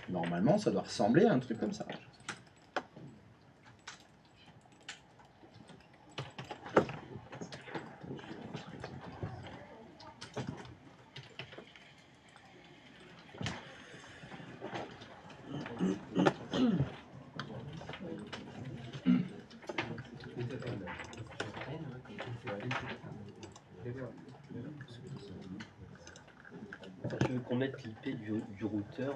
Normalement, ça doit ressembler à un truc comme ça. mettre l'IP du routeur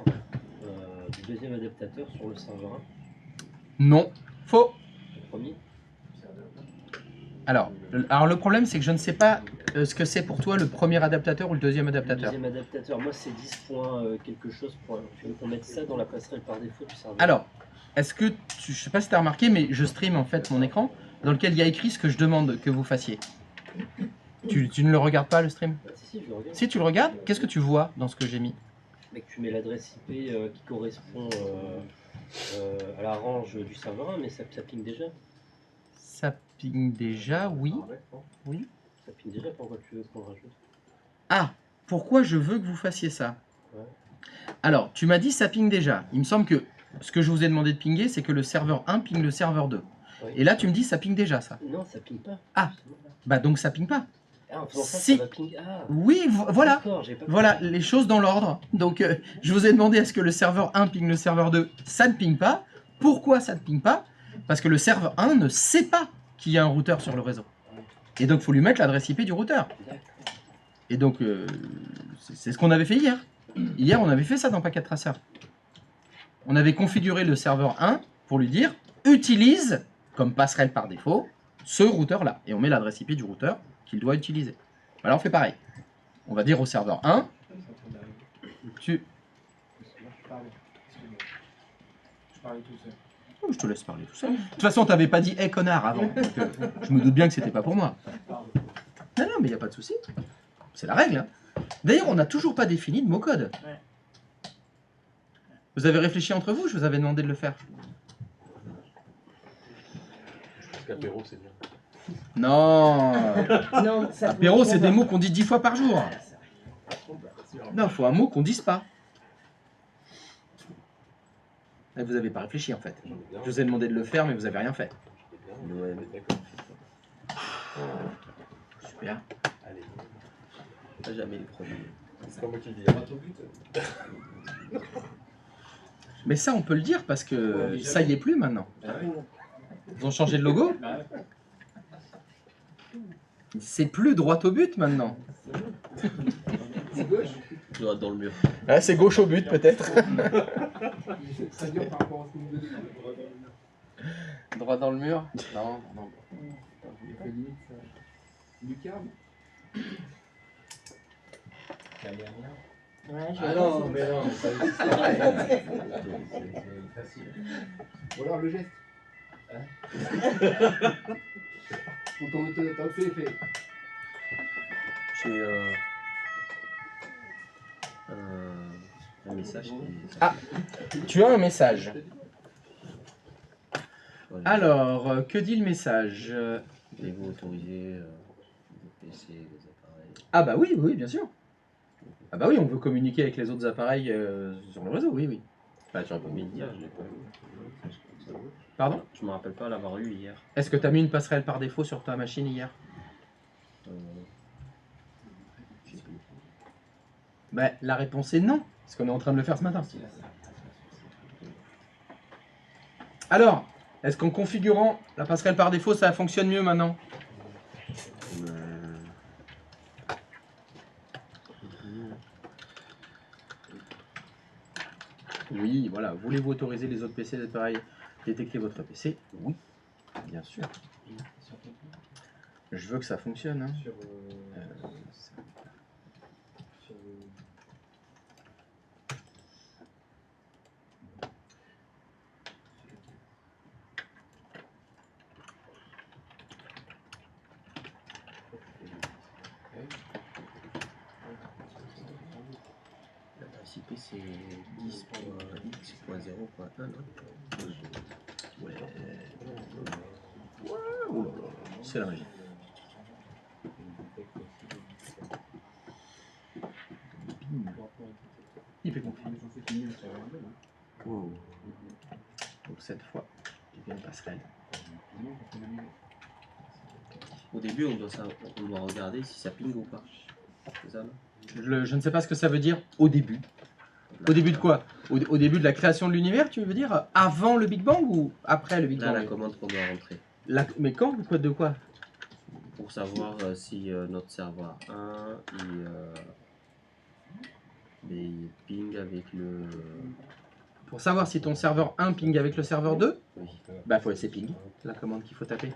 du deuxième adaptateur sur le serveur 1, Non, faux. le premier. Alors le problème, c'est que je ne sais pas ce que c'est pour toi le premier adaptateur ou le deuxième Le adaptateur. deuxième adaptateur, moi c'est 10 points quelque chose. Tu veux qu'on mette ça dans la passerelle par défaut du serveur? Alors, est-ce que je sais pas si tu as remarqué, mais je stream en fait mon écran dans lequel il y a écrit ce que je demande que vous fassiez. Tu ne le regardes pas le stream? Si, je le regarde. Si tu le regardes, qu'est-ce que tu vois dans ce que j'ai mis? Mec, tu mets l'adresse IP qui correspond à la range du serveur 1, mais ça ping déjà. Ça ping déjà, oui. Oui. Ça ping déjà, pourquoi tu veux qu'on le rajoute? Ah, pourquoi je veux que vous fassiez ça? Ouais. Alors, tu m'as dit ça ping déjà. Il me semble que ce que je vous ai demandé de pinguer, c'est que le serveur 1 ping le serveur 2. Oui. Et là, tu me dis ça ping déjà, ça. Non, ça ping pas. Ah, bah donc ça ping pas. Ah, en faisant ça, Si. ça va ping. Ah, Oui, voilà. d'accord, j'ai pas Voilà, compris. les choses dans l'ordre. Donc, je vous ai demandé à ce que le serveur 1 ping le serveur 2. Ça ne ping pas. Pourquoi ça ne ping pas? Parce que le serveur 1 ne sait pas qu'il y a un routeur sur le réseau. Et donc, il faut lui mettre l'adresse IP du routeur. D'accord. Et donc, c'est ce qu'on avait fait hier. Hier, on avait fait ça dans Packet Tracer. On avait configuré le serveur 1 pour lui dire utilise comme passerelle par défaut ce routeur-là. Et on met l'adresse IP du routeur qu'il doit utiliser. Alors, on fait pareil. On va dire au serveur 1, tu... Je parlais tout seul. Oh, je te laisse parler tout seul. De toute façon, t'avais pas dit hey, connard avant. Donc, je me doute bien que c'était pas pour moi. Non, non, mais il n'y a pas de souci. C'est la règle. Hein. D'ailleurs, on n'a toujours pas défini de mot code. Ouais. Vous avez réfléchi entre vous, je vous avais demandé de le faire. Je pense qu'apéro, c'est bien. Non. Non, ça Apéro, te c'est des convainc. mots qu'on dit 10 fois par jour. Non, il faut un mot qu'on dise pas. Là, vous n'avez pas réfléchi en fait. Je vous ai demandé de le faire, mais vous n'avez rien fait. Ouais, D'accord. Super. Allez, pas jamais le premier. c'est pas moi qui le dis. Mais ça, on peut le dire parce que ça y est plus maintenant. Bah oui. Ils ont changé de logo. Bah, C'est plus droit au but maintenant. C'est gauche. Droit dans le mur. Ah, c'est gauche au but peut-être. Ça dure par rapport à ce que vous donnez. Droit dans le mur. Non, non. Lucarne. Ouais, je Ah non, mais non, ça Ou alors le geste. Quand on t'as fait. J'ai un message qui... Ah, tu as un message. Voilà. Alors, que dit le message? Voulez-vous autoriser les PC, les appareils? Ah bah oui, oui, bien sûr. Ah bah oui, on veut communiquer avec les autres appareils sur le réseau, oui, oui. Bah, tu aurais pas mis le dire, je l'ai pas vu. Pardon? Je me rappelle pas l'avoir eu hier. Est-ce que tu as mis une passerelle par défaut sur ta machine hier? Je sais plus. Bah, la réponse est non, parce qu'on est en train de le faire ce matin. Alors, est-ce qu'en configurant la passerelle par défaut, ça fonctionne mieux maintenant? Oui, voilà. Voulez-vous autoriser les autres PC d'appareils à détecter votre PC? Oui, bien sûr. Je veux que ça fonctionne. Hein. L'adresse IP c'est 10.x.0.1, non? Ouais. Oh là là, c'est la magie. IP config. Wow. Donc cette fois, il y a une passerelle. Au début, on doit regarder si ça ping ou pas. C'est ça, non? Je ne sais pas ce que ça veut dire au début. Au début de quoi? Au début de la création de l'univers, tu veux dire avant le Big Bang ou après le Big Là, Bang? la commande qu'on doit rentrer. Mais quand? De quoi? Pour savoir si notre serveur 1 Mais ping avec le. Pour savoir si ton serveur 1 ping avec le serveur 2, Oui. bah faut laisser ping, la commande qu'il faut taper.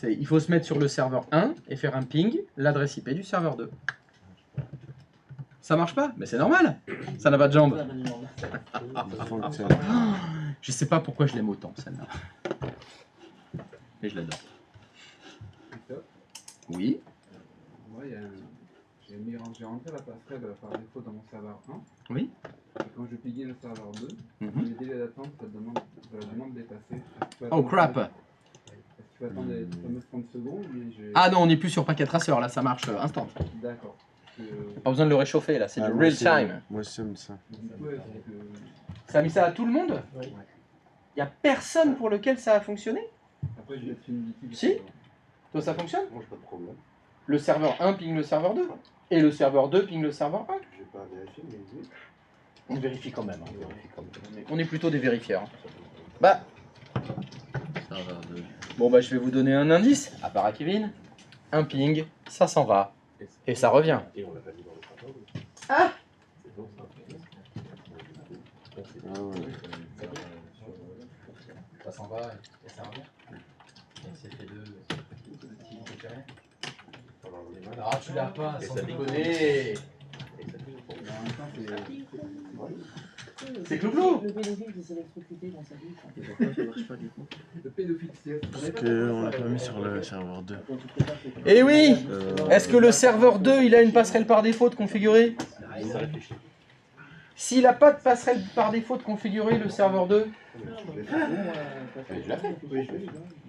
Il faut se mettre sur le serveur 1 et faire un ping, l'adresse IP du serveur 2. Ça marche pas? Mais c'est normal, ça n'a pas de jambes. Je sais pas pourquoi je l'aime autant celle-là. Mais je l'adore. Oui. Moi, j'ai rentré la passerelle par défaut dans mon serveur 1. Oui. Et quand je piguais le serveur 2, Mhm. les délais d'attente, ça demande de dépasser. Oh crap! Est-ce qu'il faut attendre les fameuses 30 secondes Ah non, on n'est plus sur paquet tracer là, ça marche instant. D'accord. Pas besoin de le réchauffer là, c'est du real time. Moi, j'aime ça. Ça a mis ça à tout le monde? Oui. Y a personne pour lequel ça a fonctionné? Après, je vais être une liquide. Si. Toi ça fonctionne? Moi, j'ai pas de problème. Le serveur 1 ping le serveur 2 et le serveur 2 ping le serveur 1. Je vais pas vérifier, mais oui. On vérifie quand même. On est plutôt des vérifieurs. Bah, Serveur 2. bon bah je vais vous donner un indice, à part à Kevin. Un ping, ça s'en va. Et ça revient. Et on l'a pas mis dans le serveur 2. Ah! C'est bon ça. Ah ouais. Ça s'en va et ça revient. C'est fait deux. Ah tu l'as pas, sans déconner. C'est Clou-Clou. Le pédophile qui s'est électrocuté dans sa bouche. Et pourquoi ça marche pas du coup? Le pédophile, c'est. Parce qu'on l'a pas mis sur le serveur 2. Eh oui! Est-ce que le serveur 2 il a une passerelle par défaut de configurer? Ça réfléchit. S'il n'a pas de passerelle par défaut de configurer le serveur 2,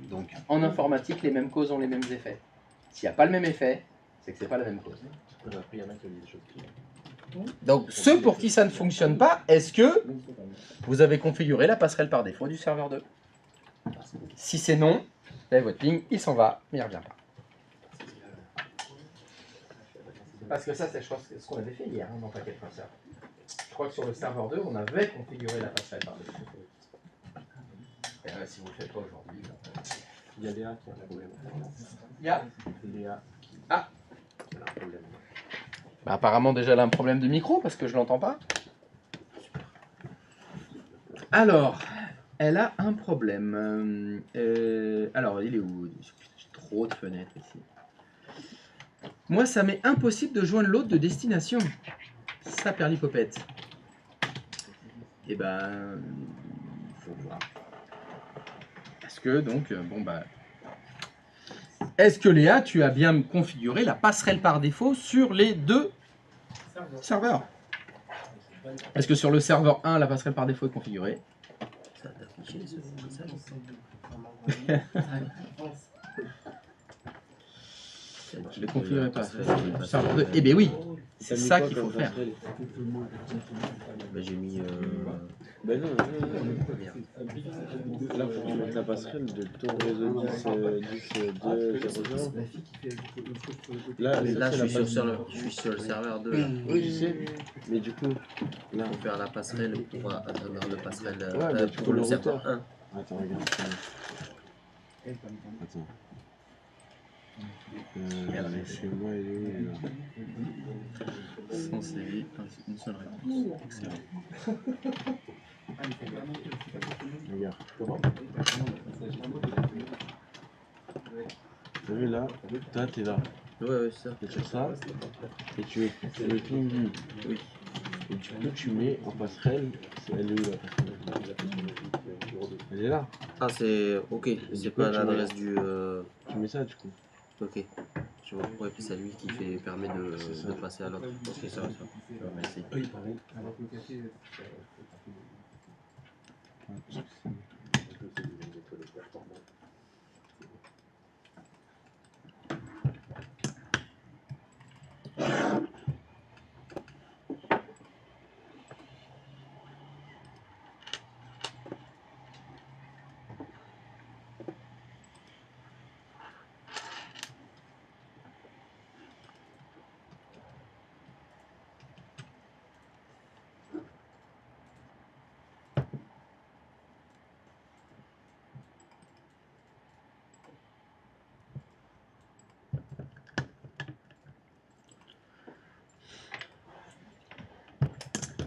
donc en informatique les mêmes causes ont les mêmes effets. S'il n'y a pas le même effet, c'est que c'est pas la même cause. On a appris à mettre des choses qui. Donc ceux pour qui ça ne fonctionne pas, est-ce que vous avez configuré la passerelle par défaut du serveur 2? Si c'est non, là, votre ping il s'en va, mais il ne revient pas. Parce que ça c'est je pense, ce qu'on avait fait hier dans Packet Tracer. Je crois que sur le serveur 2 on avait configuré la passerelle par défaut. Et si vous le faites pas aujourd'hui. Il y a Léa qui a un problème. Il y a Léa. Ah. Elle a un problème. Bah, apparemment déjà elle a un problème de micro parce que je l'entends pas. Alors, elle a un problème. Alors, il est où? J'ai trop de fenêtres ici. Moi, ça m'est impossible de joindre l'autre de destination. Ça, Perlipopette. Et ben, faut voir. Est-ce que donc, bon bah. Est-ce que Léa, tu as bien configuré la passerelle par défaut sur les deux serveurs? Est-ce que sur le serveur 1, la passerelle par défaut est configurée? Ça a affiché ce message. Je ne configurerai pas. Serveur 2. Eh bien oui, c'est ça qu'il faut faire. Bah, j'ai mis. Ben non, Merde. là faut mettre la passerelle de ton réseau 10.2.0.0. Là, Là, c'est je suis sur le serveur 2. Là. Oui, je sais. Mais du coup, là. Pour faire la passerelle pour à travers le passerelle Ouais, mais tu pour peux le le serveur routeur. 1. Attends, regarde. Attends. Chez moi, il est où là? Sans CV, une seule réponse. Excellent. Regarde. T'as vu là? Toi, t'es là. Ouais, c'est ça. Tu fais ça. Et tu mets ping. Oui. Et du coup, tu mets en passerelle. Elle est où la passerelle? Elle est là. Ah, c'est. Ok, c'est pas l'adresse du. Tu mets ça du coup. Ok. Je vois. Ouais, puis c'est lui qui permet de passer à l'autre. Ok, ça va. Merci. Oui, pardon. Alors que le café.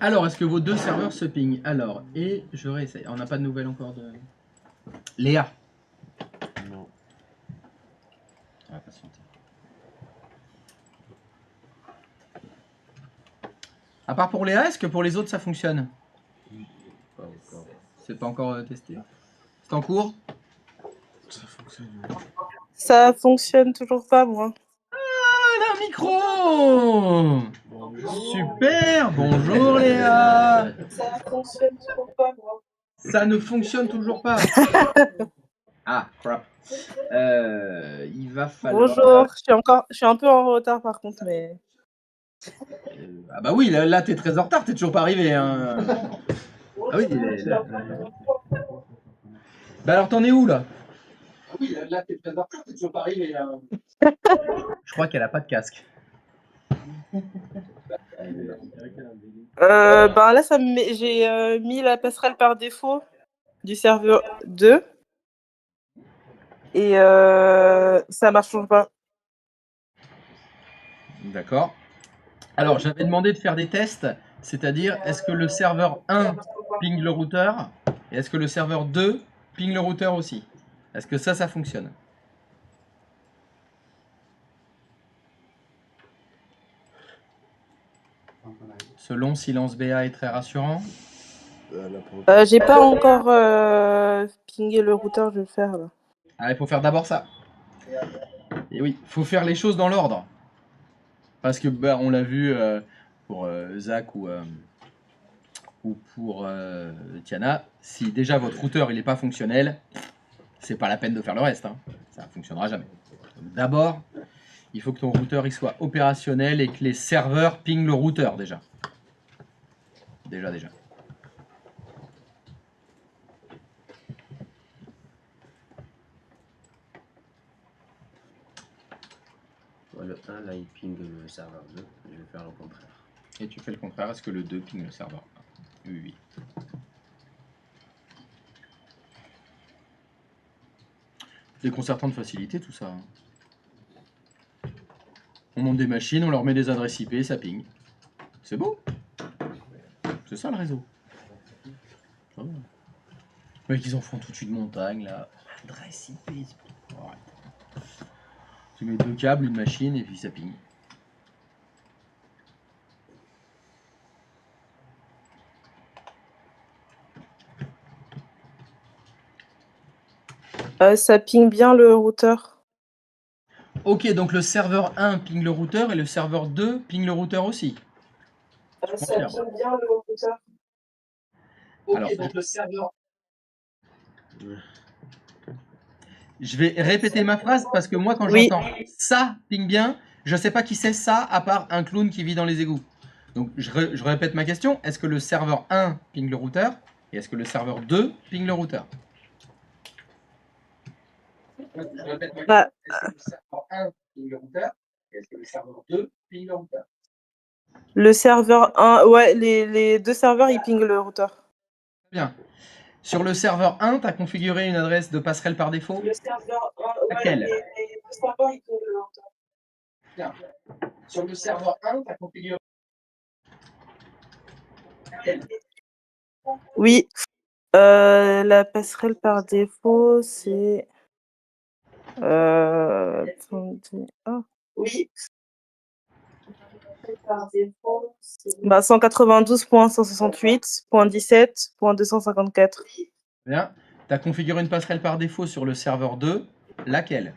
Alors, est-ce que vos deux serveurs se pingent? Alors, et je réessaye. On n'a pas de nouvelles encore de... Léa. Non. On va patienter. À part pour Léa, est-ce que pour les autres ça fonctionne? Pas encore. C'est pas encore testé. C'est en cours? Ça fonctionne. Ça fonctionne toujours pas, moi. Ah, elle a un micro! Super! Bonjour Léa! Ça fonctionne toujours pas, moi. Ça ne fonctionne toujours pas. Ah, crap. Il va falloir... Bonjour, je suis un peu en retard par contre, mais... Ah bah oui, là t'es très en retard, t'es toujours pas arrivé. Hein. Ah oui, Bah alors t'en es où là? Ah oui, là, t'es très en retard, t'es toujours pas arrivé. Je crois qu'elle a pas de casque. Ben là, j'ai mis la passerelle par défaut du serveur 2. Et ça marche toujours pas. D'accord. Alors j'avais demandé de faire des tests, c'est-à-dire est-ce que le serveur 1 ping le routeur et est-ce que le serveur 2 ping le routeur aussi? Est-ce que ça fonctionne? Ce long silence BA est très rassurant. J'ai pas encore pingé le routeur, je vais le faire là. Ah, il faut faire d'abord ça. Et oui, faut faire les choses dans l'ordre. Parce que bah, on l'a vu pour Zach ou pour Tiana, si déjà votre routeur il n'est pas fonctionnel, c'est pas la peine de faire le reste. Hein. Ça ne fonctionnera jamais. D'abord, il faut que ton routeur il soit opérationnel et que les serveurs pingent le routeur déjà. Déjà. Le 1, là, il ping le serveur 2. Je vais faire le contraire. Et tu fais le contraire, est-ce que le 2 ping le serveur 1? Oui. Déconcertant de facilité tout ça. Hein. On monte des machines, on leur met des adresses IP, ça ping. C'est beau. C'est ça le réseau. Oh. Les mecs, ils en font toute une montagne là. Adresse IP. Oh, arrête. Tu mets 2 câbles, une machine et puis ça ping. Ça ping bien le routeur. Ok, donc le serveur 1 ping le routeur et le serveur 2 ping le routeur aussi. Ça ping bien le routeur. Ok, Alors, donc le serveur. Je vais répéter ma phrase parce que moi, quand j'entends ça ping bien, je sais pas qui c'est ça à part un clown qui vit dans les égouts. Donc je répète ma question. Est-ce que le serveur 1 ping le routeur et est-ce que le serveur 2 ping le routeur? Je répète ma question. Est-ce que le serveur 1 ping le routeur et est-ce que le serveur 2 ping le routeur? Le serveur 1, ouais, les deux serveurs, ils pingent le routeur. Bien. Sur le serveur 1, tu as configuré une adresse de passerelle par défaut? Le serveur 1, ouais, laquelle? les deux serveurs, ils pingent le routeur. Bien. Sur le serveur 1, tu as configuré. Oui. La passerelle par défaut, c'est... Oui. Par défaut, c'est... 192.168.17.254. Bien. Tu as configuré une passerelle par défaut sur le serveur 2. Laquelle?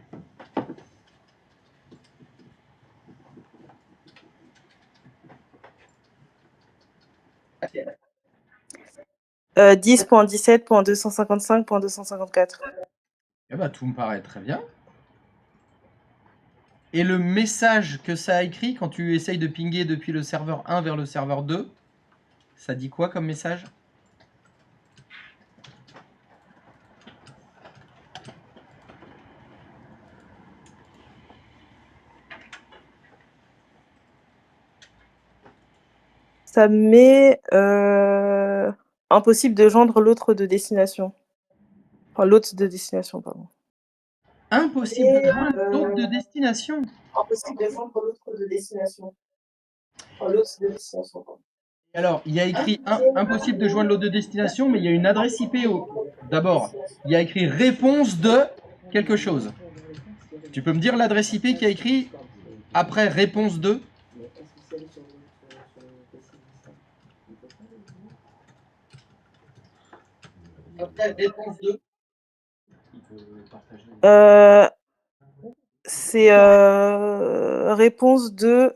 Laquelle? 10.17.255.254. Eh ben, tout me paraît très bien. Et le message que ça a écrit quand tu essayes de pinguer depuis le serveur 1 vers le serveur 2, ça dit quoi comme message? Ça met impossible de joindre l'autre de destination. Enfin, l'autre de destination, pardon. Impossible de joindre l'autre de destination. Impossible de joindre l'autre de destination. Enfin, l'autre de destination, pardon. Alors, il y a écrit impossible de joindre l'autre de destination, mais il y a une adresse IP. D'abord, il y a écrit réponse de quelque chose. Tu peux me dire l'adresse IP qui a écrit après réponse de? Après, réponse 2. C'est réponse de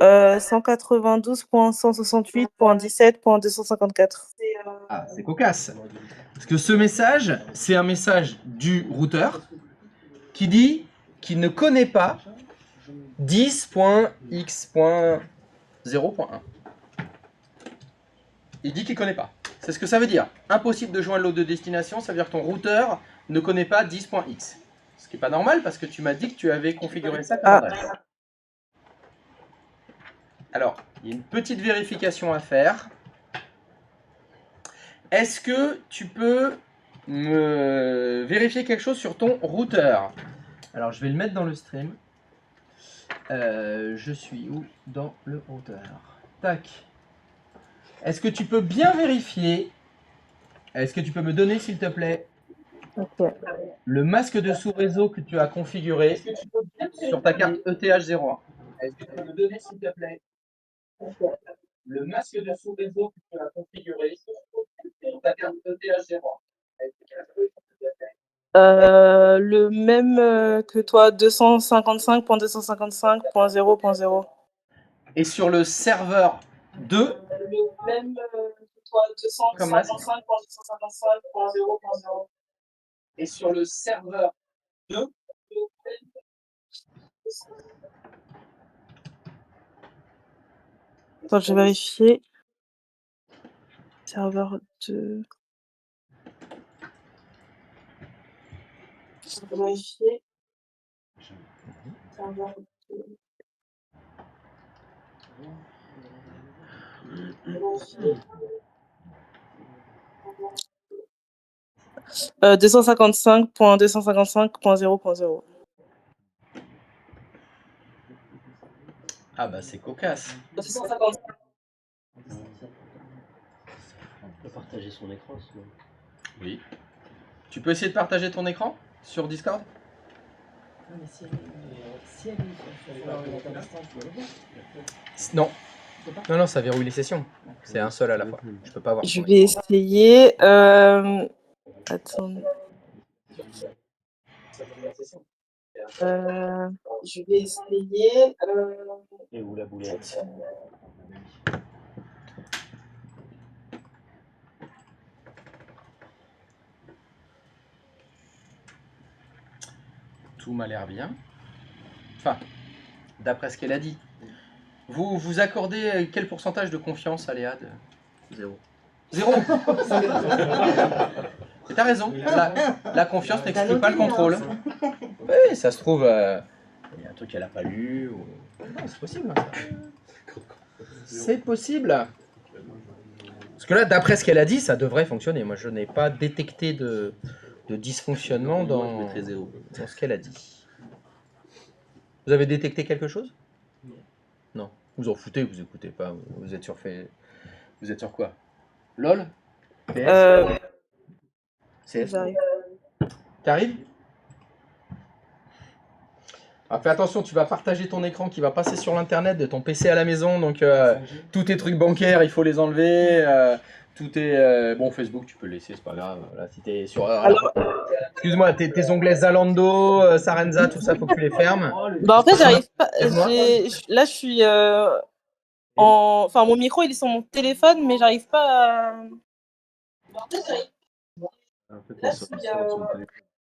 192.168.17.254. Ah, c'est cocasse. Parce que ce message, c'est un message du routeur qui dit qu'il ne connaît pas 10.x.0.1. Il dit qu'il ne connaît pas. C'est ce que ça veut dire. Impossible de joindre l'autre de destination, ça veut dire que ton routeur ne connaît pas 10.x. Ce qui n'est pas normal parce que tu m'as dit que tu avais configuré ça comme adresse. Alors, il y a une petite vérification à faire. Est-ce que tu peux me vérifier quelque chose sur ton routeur? Alors, je vais le mettre dans le stream. Je suis où dans le routeur? Tac. Est-ce que tu peux bien vérifier? Est-ce que tu peux me donner, s'il te plaît, le masque de sous-réseau que tu as configuré sur ta carte ETH01? Est-ce que tu peux me donner, s'il te plaît, le masque de sous-réseau que tu as configuré sur ta carte ETH01? Le même que toi, 255.255.0.0. Et sur le serveur 2, Le même que toi, 255.255.0.0. Et sur le serveur 2, Attends, je vais vérifier. Serveur 2. Je vais vérifier. Serveur 2. 255.255.0.0. ah bah c'est cocasse. 255. On peut partager son écran sinon. Oui. Tu peux essayer de partager ton écran sur Discord? Non, mais si elle est sur l'ordinateur distant, tu peux le voir. Non. Non, ça verrouille les sessions. C'est un seul à la fois. Je peux pas voir. Je vais essayer. Attends. Je vais essayer. Et où la boulette? Tout m'a l'air bien. Enfin, d'après ce qu'elle a dit. Vous accordez quel pourcentage de confiance à Léa? 0. 0. Et t'as raison. La confiance n'exclut pas le contrôle. Oui, ça se trouve, il y a un truc qu'elle n'a pas lu. Ou... Non, c'est possible. C'est possible. Parce que là, d'après ce qu'elle a dit, ça devrait fonctionner. Moi, je n'ai pas détecté de dysfonctionnement dans ce qu'elle a dit. Vous avez détecté quelque chose? Non. Vous en foutez, vous écoutez pas. Vous êtes sur Vous êtes sur quoi? LOL? PS? CS? T'arrives? Ah, fais attention, tu vas partager ton écran qui va passer sur l'internet de ton PC à la maison, donc tous tes trucs bancaires, il faut les enlever. Tout est bon, Facebook, tu peux le laisser, c'est pas grave. Là, si t'es sur, excuse-moi, tes onglets Zalando, Sarenza, tout ça, faut que tu les fermes. Bah en fait, j'arrive pas. Là, je suis enfin, mon micro, il est sur mon téléphone, mais j'arrive pas à.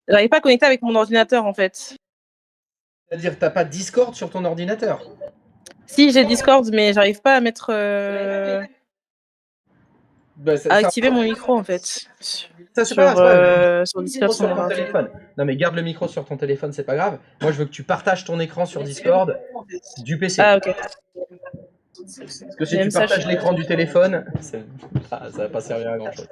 J'arrive pas à connecter avec mon ordinateur en fait. C'est-à-dire que t'as pas Discord sur ton ordinateur? Si, j'ai Discord, mais j'arrive pas à mettre. À activer mon micro en fait. Ça, c'est pas grave. Sur Discord, sur ton téléphone. Non, mais garde le micro sur ton téléphone, c'est pas grave. Moi, je veux que tu partages ton écran sur Discord du PC. Ah, ok. Parce que si tu partages l'écran du téléphone, ça va pas servir à grand chose.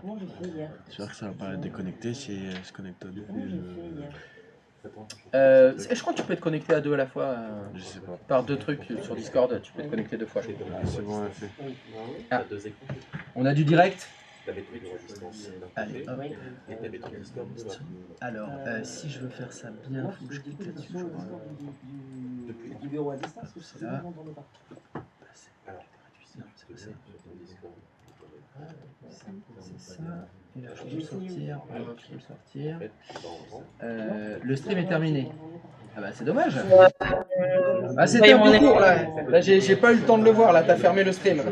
Comment j'ai fait hier? J'espère que ça va pas déconnecter si elle se connecte à deux. Comment j'ai fait hier? Je crois que tu peux te connecter à deux à la fois. Je sais pas. Par deux trucs sur Discord, tu peux te connecter deux fois. C'est bon, elle fait. Ah. On a du direct. Allez, hop. Alors, si je veux faire ça bien, faut que je clique là-dessus. Du bureau à distance, ou c'est là. C'est ça. Et là, je peux le sortir. Hop, je peux le sortir. Le stream est terminé. Ah bah c'est dommage. Ah c'était un peu court là. Là j'ai pas eu le temps de le voir là. T'as fermé le stream.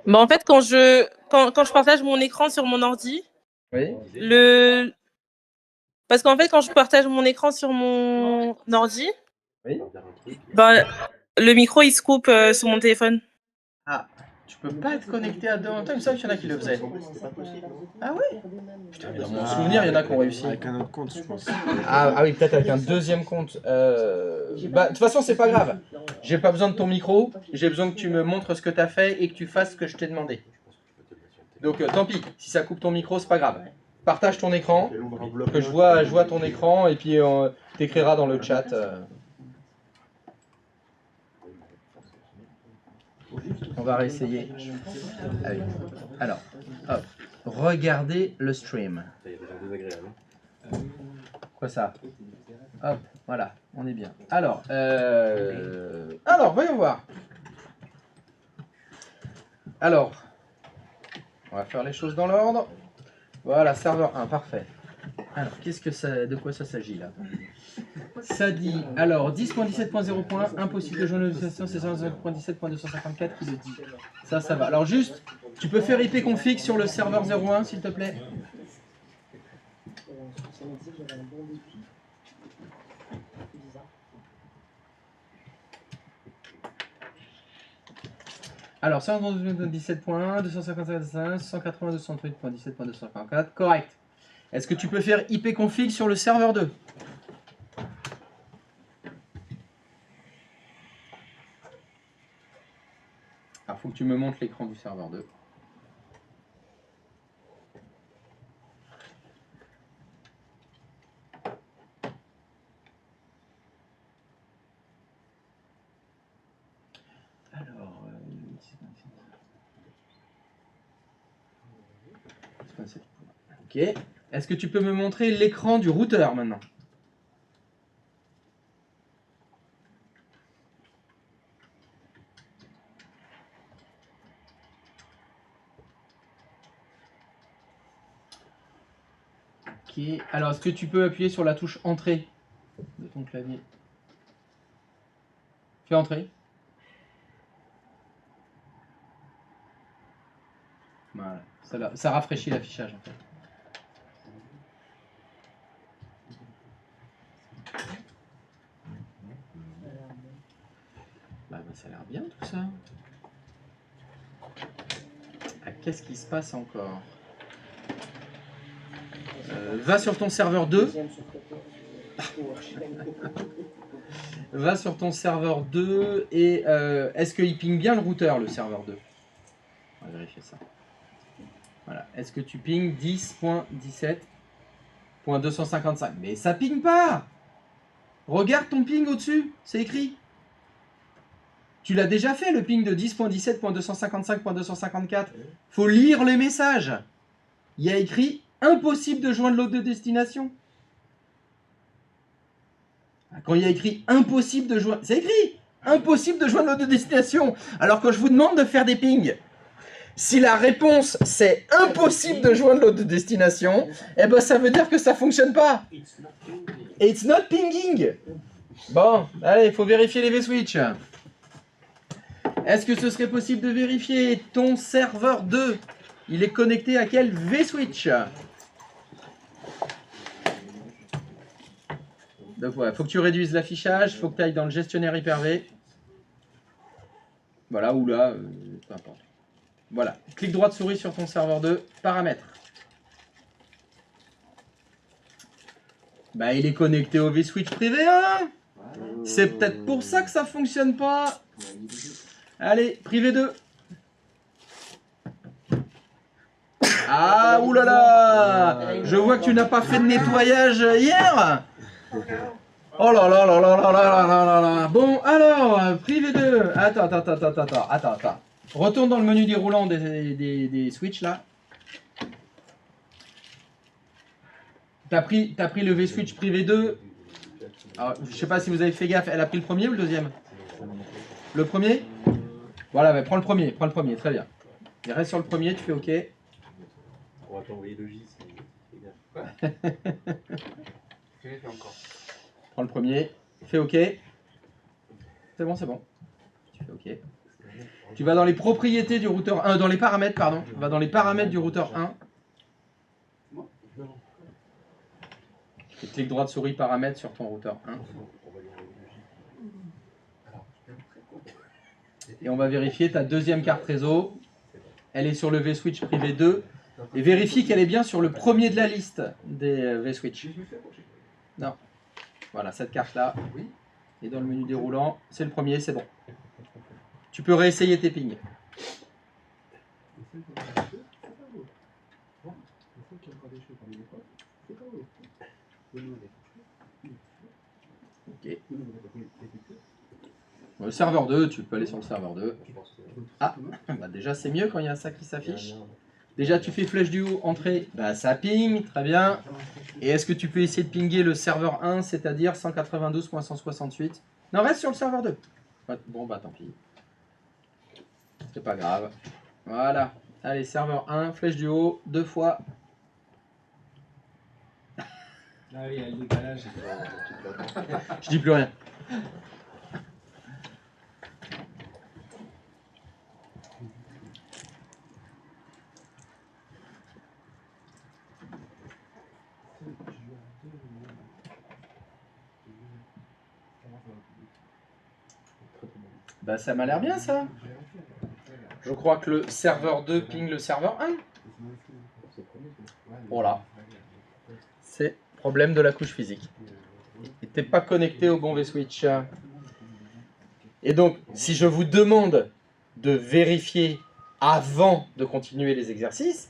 Bah, en fait, quand je partage mon écran sur mon ordi, oui. Parce qu'en fait, quand je partage mon écran sur mon ordi, oui. Bah, le micro il se coupe sur mon téléphone. Ah, tu peux pas être connecté à deux en même temps. Il me semble qu'il y en a qui le faisaient. Ah oui. Putain, dans mon souvenir, il y en a qui ont réussi. Avec un autre compte, je pense. Ah oui, peut-être avec un deuxième compte. Bah, de toute façon, c'est pas grave. J'ai pas besoin de ton micro. J'ai besoin que tu me montres ce que tu as fait et que tu fasses ce que je t'ai demandé. Donc, tant pis. Si ça coupe ton micro, c'est pas grave. Partage ton écran, que je vois ton écran et puis t'écriras dans le chat. On va réessayer. Allez. Alors, hop. Regardez le stream. Quoi ça? Hop, voilà, on est bien. Alors, voyons voir. Alors, on va faire les choses dans l'ordre. Voilà, serveur 1, parfait. Alors, de quoi ça s'agit là? Ça dit, alors, 10.17.0. Impossible de joindre l'utilisation, c'est 0.17.254 qui le dit. Ça va. Alors juste, tu peux faire IP config sur le serveur 01, s'il te plaît? Alors, 117.1, 255.1, 180.238.17.254, correct. Est-ce que tu peux faire IP config sur le serveur 2? Alors, il faut que tu me montres l'écran du serveur 2. Alors, ok. Est-ce que tu peux me montrer l'écran du routeur maintenant? Ok. Alors, est-ce que tu peux appuyer sur la touche entrée de ton clavier? Fais entrer. Voilà. Ça rafraîchit l'affichage en fait. Bah, ça a l'air bien tout ça. Ah, qu'est-ce qui se passe encore? Va sur ton serveur 2. Va sur ton serveur 2 et est-ce qu'il ping bien le routeur, le serveur 2? On va vérifier ça. Voilà. Est-ce que tu ping 10.17.255? Mais ça ping pas! Regarde ton ping au-dessus, c'est écrit. Tu l'as déjà fait le ping de 10.17.255.254. Faut lire les messages. Il y a écrit impossible de joindre l'autre de destination. Quand il y a écrit impossible de joindre, c'est écrit impossible de joindre l'autre de destination. Alors que je vous demande de faire des pings. Si la réponse c'est impossible de joindre l'autre de destination, eh ben ça veut dire que ça fonctionne pas. It's not pinging. Bon, allez, il faut vérifier les V-switch. Est-ce que ce serait possible de vérifier ton serveur 2? Il est connecté à quel V-switch? Donc voilà, il faut que tu réduises l'affichage, il faut que tu ailles dans le gestionnaire Hyper-V. Voilà, ou là, peu importe. Voilà, clic droit de souris sur ton serveur 2, paramètres. Bah il est connecté au V-switch privé 1. C'est peut-être pour ça que ça fonctionne pas. Allez, privé 2. Ah, oulala! Je vois que tu n'as pas fait de nettoyage hier! Oh là là là là là là là là là! Bon, alors, privé 2. Attends. Retourne dans le menu déroulant des Switch là. T'as pris le V-Switch privé 2. Alors, je sais pas si vous avez fait gaffe, elle a pris le premier ou le deuxième? Le premier? Voilà, mais prends le premier, très bien. Et reste sur le premier, tu fais OK. On va t'envoyer le J si fais gaffe. Je l'ai fait encore. Prends le premier, fais OK. C'est bon. Tu fais OK. Tu vas dans les propriétés du routeur 1, dans les paramètres, pardon. Tu vas dans les paramètres du routeur 1. Et clique droite souris paramètres sur ton routeur 1. Et on va vérifier ta deuxième carte réseau. Elle est sur le V-Switch privé 2. Et vérifie qu'elle est bien sur le premier de la liste des V-Switch. Non. Voilà, cette carte-là. Et dans le menu déroulant, c'est le premier, c'est bon. Tu peux réessayer tes pings. Ok. Le serveur 2, tu peux aller sur le serveur 2. Ah, bah déjà c'est mieux quand il y a ça qui s'affiche. Déjà tu fais flèche du haut, entrée, bah ça ping, très bien. Et est-ce que tu peux essayer de pinguer le serveur 1, c'est-à-dire 192.168? Non, reste sur le serveur 2. Bon bah tant pis. C'est pas grave. Voilà. Allez, serveur 1, flèche du haut, 2 fois. Ah oui, il y a le décalage. Je dis plus rien. Bah ça m'a l'air bien ça. Je crois que le serveur 2 ping le serveur 1. Voilà. C'est problème de la couche physique. Et t'es pas connecté au bon V-Switch. Et donc, si je vous demande de vérifier avant de continuer les exercices,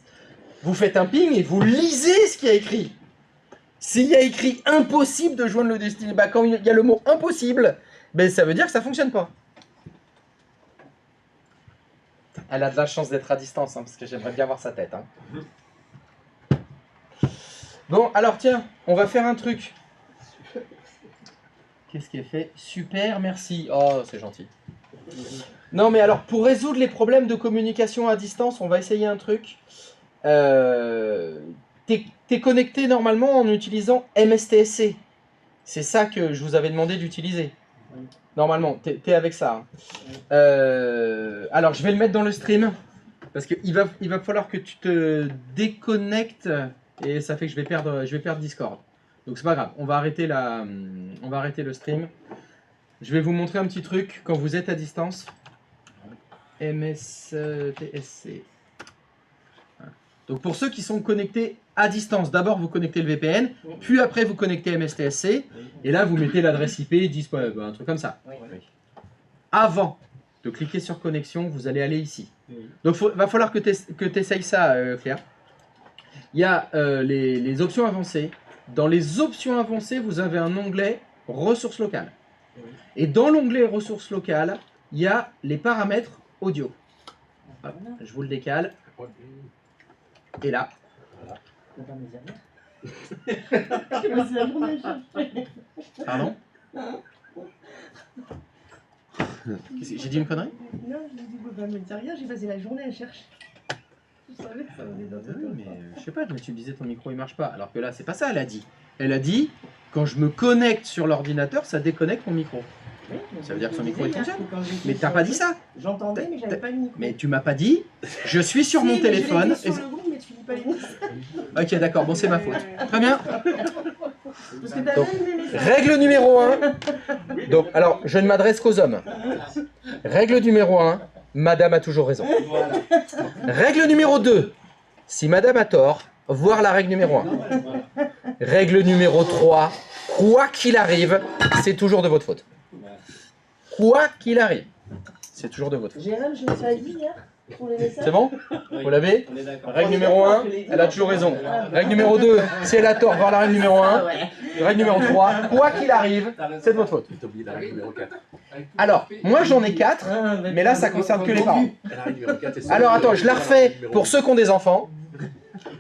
vous faites un ping et vous lisez ce qu'il y a écrit. S'il y a écrit impossible de joindre le destiné, bah quand il y a le mot impossible, ben ça veut dire que ça fonctionne pas. Elle a de la chance d'être à distance, hein, parce que j'aimerais bien voir sa tête. Hein. Bon, alors tiens, on va faire un truc. Qu'est-ce qui est fait? Super, merci. Oh, c'est gentil. Non, mais alors, pour résoudre les problèmes de communication à distance, on va essayer un truc. T'es connecté normalement en utilisant MSTSC. C'est ça que je vous avais demandé d'utiliser. Normalement, t'es avec ça. Hein. Alors, je vais le mettre dans le stream. Parce qu'il va falloir que tu te déconnectes. Et ça fait que je vais perdre Discord. Donc, c'est pas grave. On va arrêter le stream. Je vais vous montrer un petit truc quand vous êtes à distance. MSTSC. Donc, pour ceux qui sont connectés à distance, d'abord vous connectez le VPN, puis après vous connectez MSTSC, et là vous mettez l'adresse IP, 10, un truc comme ça. Avant de cliquer sur connexion, vous allez aller ici. Donc il va falloir que tu essayes ça, Claire. Il y a les options avancées. Dans les options avancées, vous avez un onglet ressources locales. Et dans l'onglet ressources locales, il y a les paramètres audio. Hop, je vous le décale. Et là. Pardon? J'ai dit une connerie? Non, je dis pas me dire rien, j'ai passé la journée à chercher. Je savais que ça venait d'un truc. Oui, mais je sais pas, mais tu me disais ton micro il marche pas. Alors que là, c'est pas ça, elle a dit. Elle a dit, quand je me connecte sur l'ordinateur, ça déconnecte mon micro. Oui, ça veut dire que son micro il fonctionne. Mais t'as pas dit ça. J'entendais, mais j'avais pas le micro. Mais tu m'as pas dit, je suis sur mon téléphone. Sur le groupe, mais tu dis pas les messages. Ok, d'accord, bon, c'est ma faute. Très bien. Parce que t'as Donc, même les messages. règle numéro 1. Donc, alors, je ne m'adresse qu'aux hommes. Règle numéro 1, madame a toujours raison. Règle numéro 2, si madame a tort, voir la règle numéro 1. Règle numéro 3, quoi qu'il arrive, c'est toujours de votre faute. Quoi qu'il arrive, c'est toujours de votre faute. Jérôme, je me suis dit hier. C'est bon? Vous l'avez? On est d'accord. Règle numéro 1, elle a toujours raison. Règle numéro 2, si elle a tort, voir la règle numéro 1. Règle numéro 3, quoi qu'il arrive, c'est de votre faute. Tu as oublié la règle numéro 4. Alors, moi j'en ai 4, mais là ça concerne que les parents. La règle numéro 4 est Alors attends, je la refais pour ceux qui ont des enfants.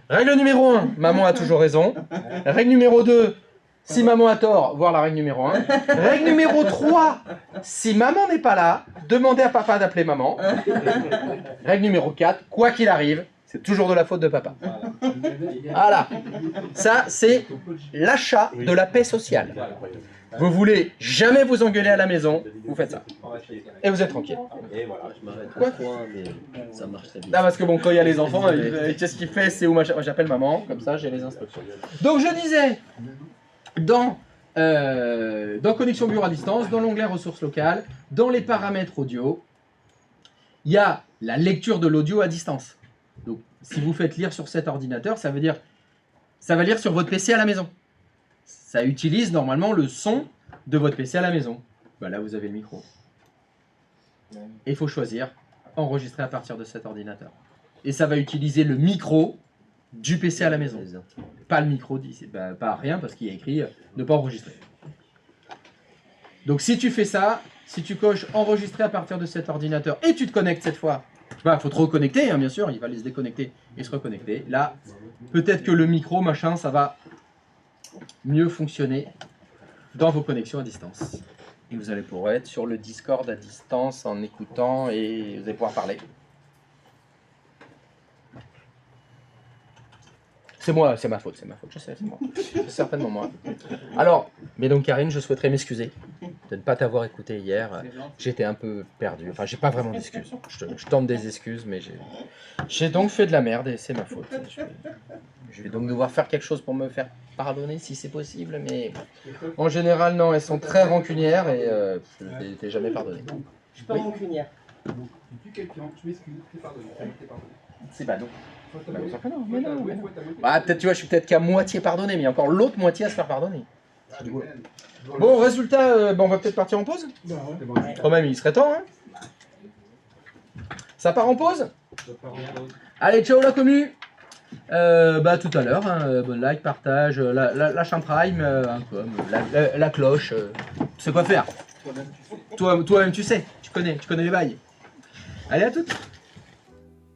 Règle numéro 1, maman a toujours raison. Règle numéro 2, si maman a tort, voir la règle numéro 1. Règle numéro 3, si maman n'est pas là, demandez à papa d'appeler maman. Règle numéro 4, quoi qu'il arrive, c'est toujours de la faute de papa. Voilà. Ça, c'est l'achat de la paix sociale. Vous voulez jamais vous engueuler à la maison, vous faites ça. Et vous êtes tranquille. Et voilà, je m'arrête au point, mais ça marche très bien. Ah, parce que bon, quand il y a les enfants, qu'est-ce qu'il fait? C'est où moi j'appelle maman, comme ça j'ai les instructions. Donc je disais, dans connexion bureau à distance, dans l'onglet ressources locales, dans les paramètres audio, il y a la lecture de l'audio à distance. Donc si vous faites lire sur cet ordinateur, ça va lire sur votre PC à la maison. Ça utilise normalement le son de votre PC à la maison. Bah là, vous avez le micro. Et il faut choisir enregistrer à partir de cet ordinateur. Et ça va utiliser le micro du PC à la maison. Pas le micro d'ici, bah, pas rien parce qu'il y a écrit ne pas enregistrer. Donc si tu fais ça, si tu coches enregistrer à partir de cet ordinateur et tu te connectes cette fois, il faut te reconnecter, hein, bien sûr, il va aller se déconnecter et se reconnecter. Là, peut-être que le micro, machin, ça va mieux fonctionner dans vos connexions à distance. Et vous allez pouvoir être sur le Discord à distance en écoutant et vous allez pouvoir parler. C'est moi, c'est ma faute, je sais, c'est moi. C'est certainement moi. Alors, mais donc Karine, je souhaiterais m'excuser de ne pas t'avoir écouté hier. J'étais un peu perdu, enfin j'ai pas vraiment d'excuses. Je tente des excuses, mais j'ai donc fait de la merde et c'est ma faute. Je vais donc devoir faire quelque chose pour me faire pardonner si c'est possible, mais en général non, elles sont très rancunières et je t'ai jamais pardonné. Je suis pas rancunière. Donc, tu tues quelqu'un, tu m'excuses, t'es pardonné. C'est pas non. Bah, peut-être, tu vois, je suis peut-être qu'à moitié pardonné, mais il y a encore l'autre moitié à se faire pardonner. Bon, résultat, on va peut-être partir en pause. Quand même, il serait temps, hein. Ça part en pause? Allez, ciao la commu. Bah, tout à l'heure, hein, bon, like, partage, lâche un prime, un com, la cloche, tu sais quoi faire. Toi-même, tu sais, tu connais les bails. Allez, à toutes.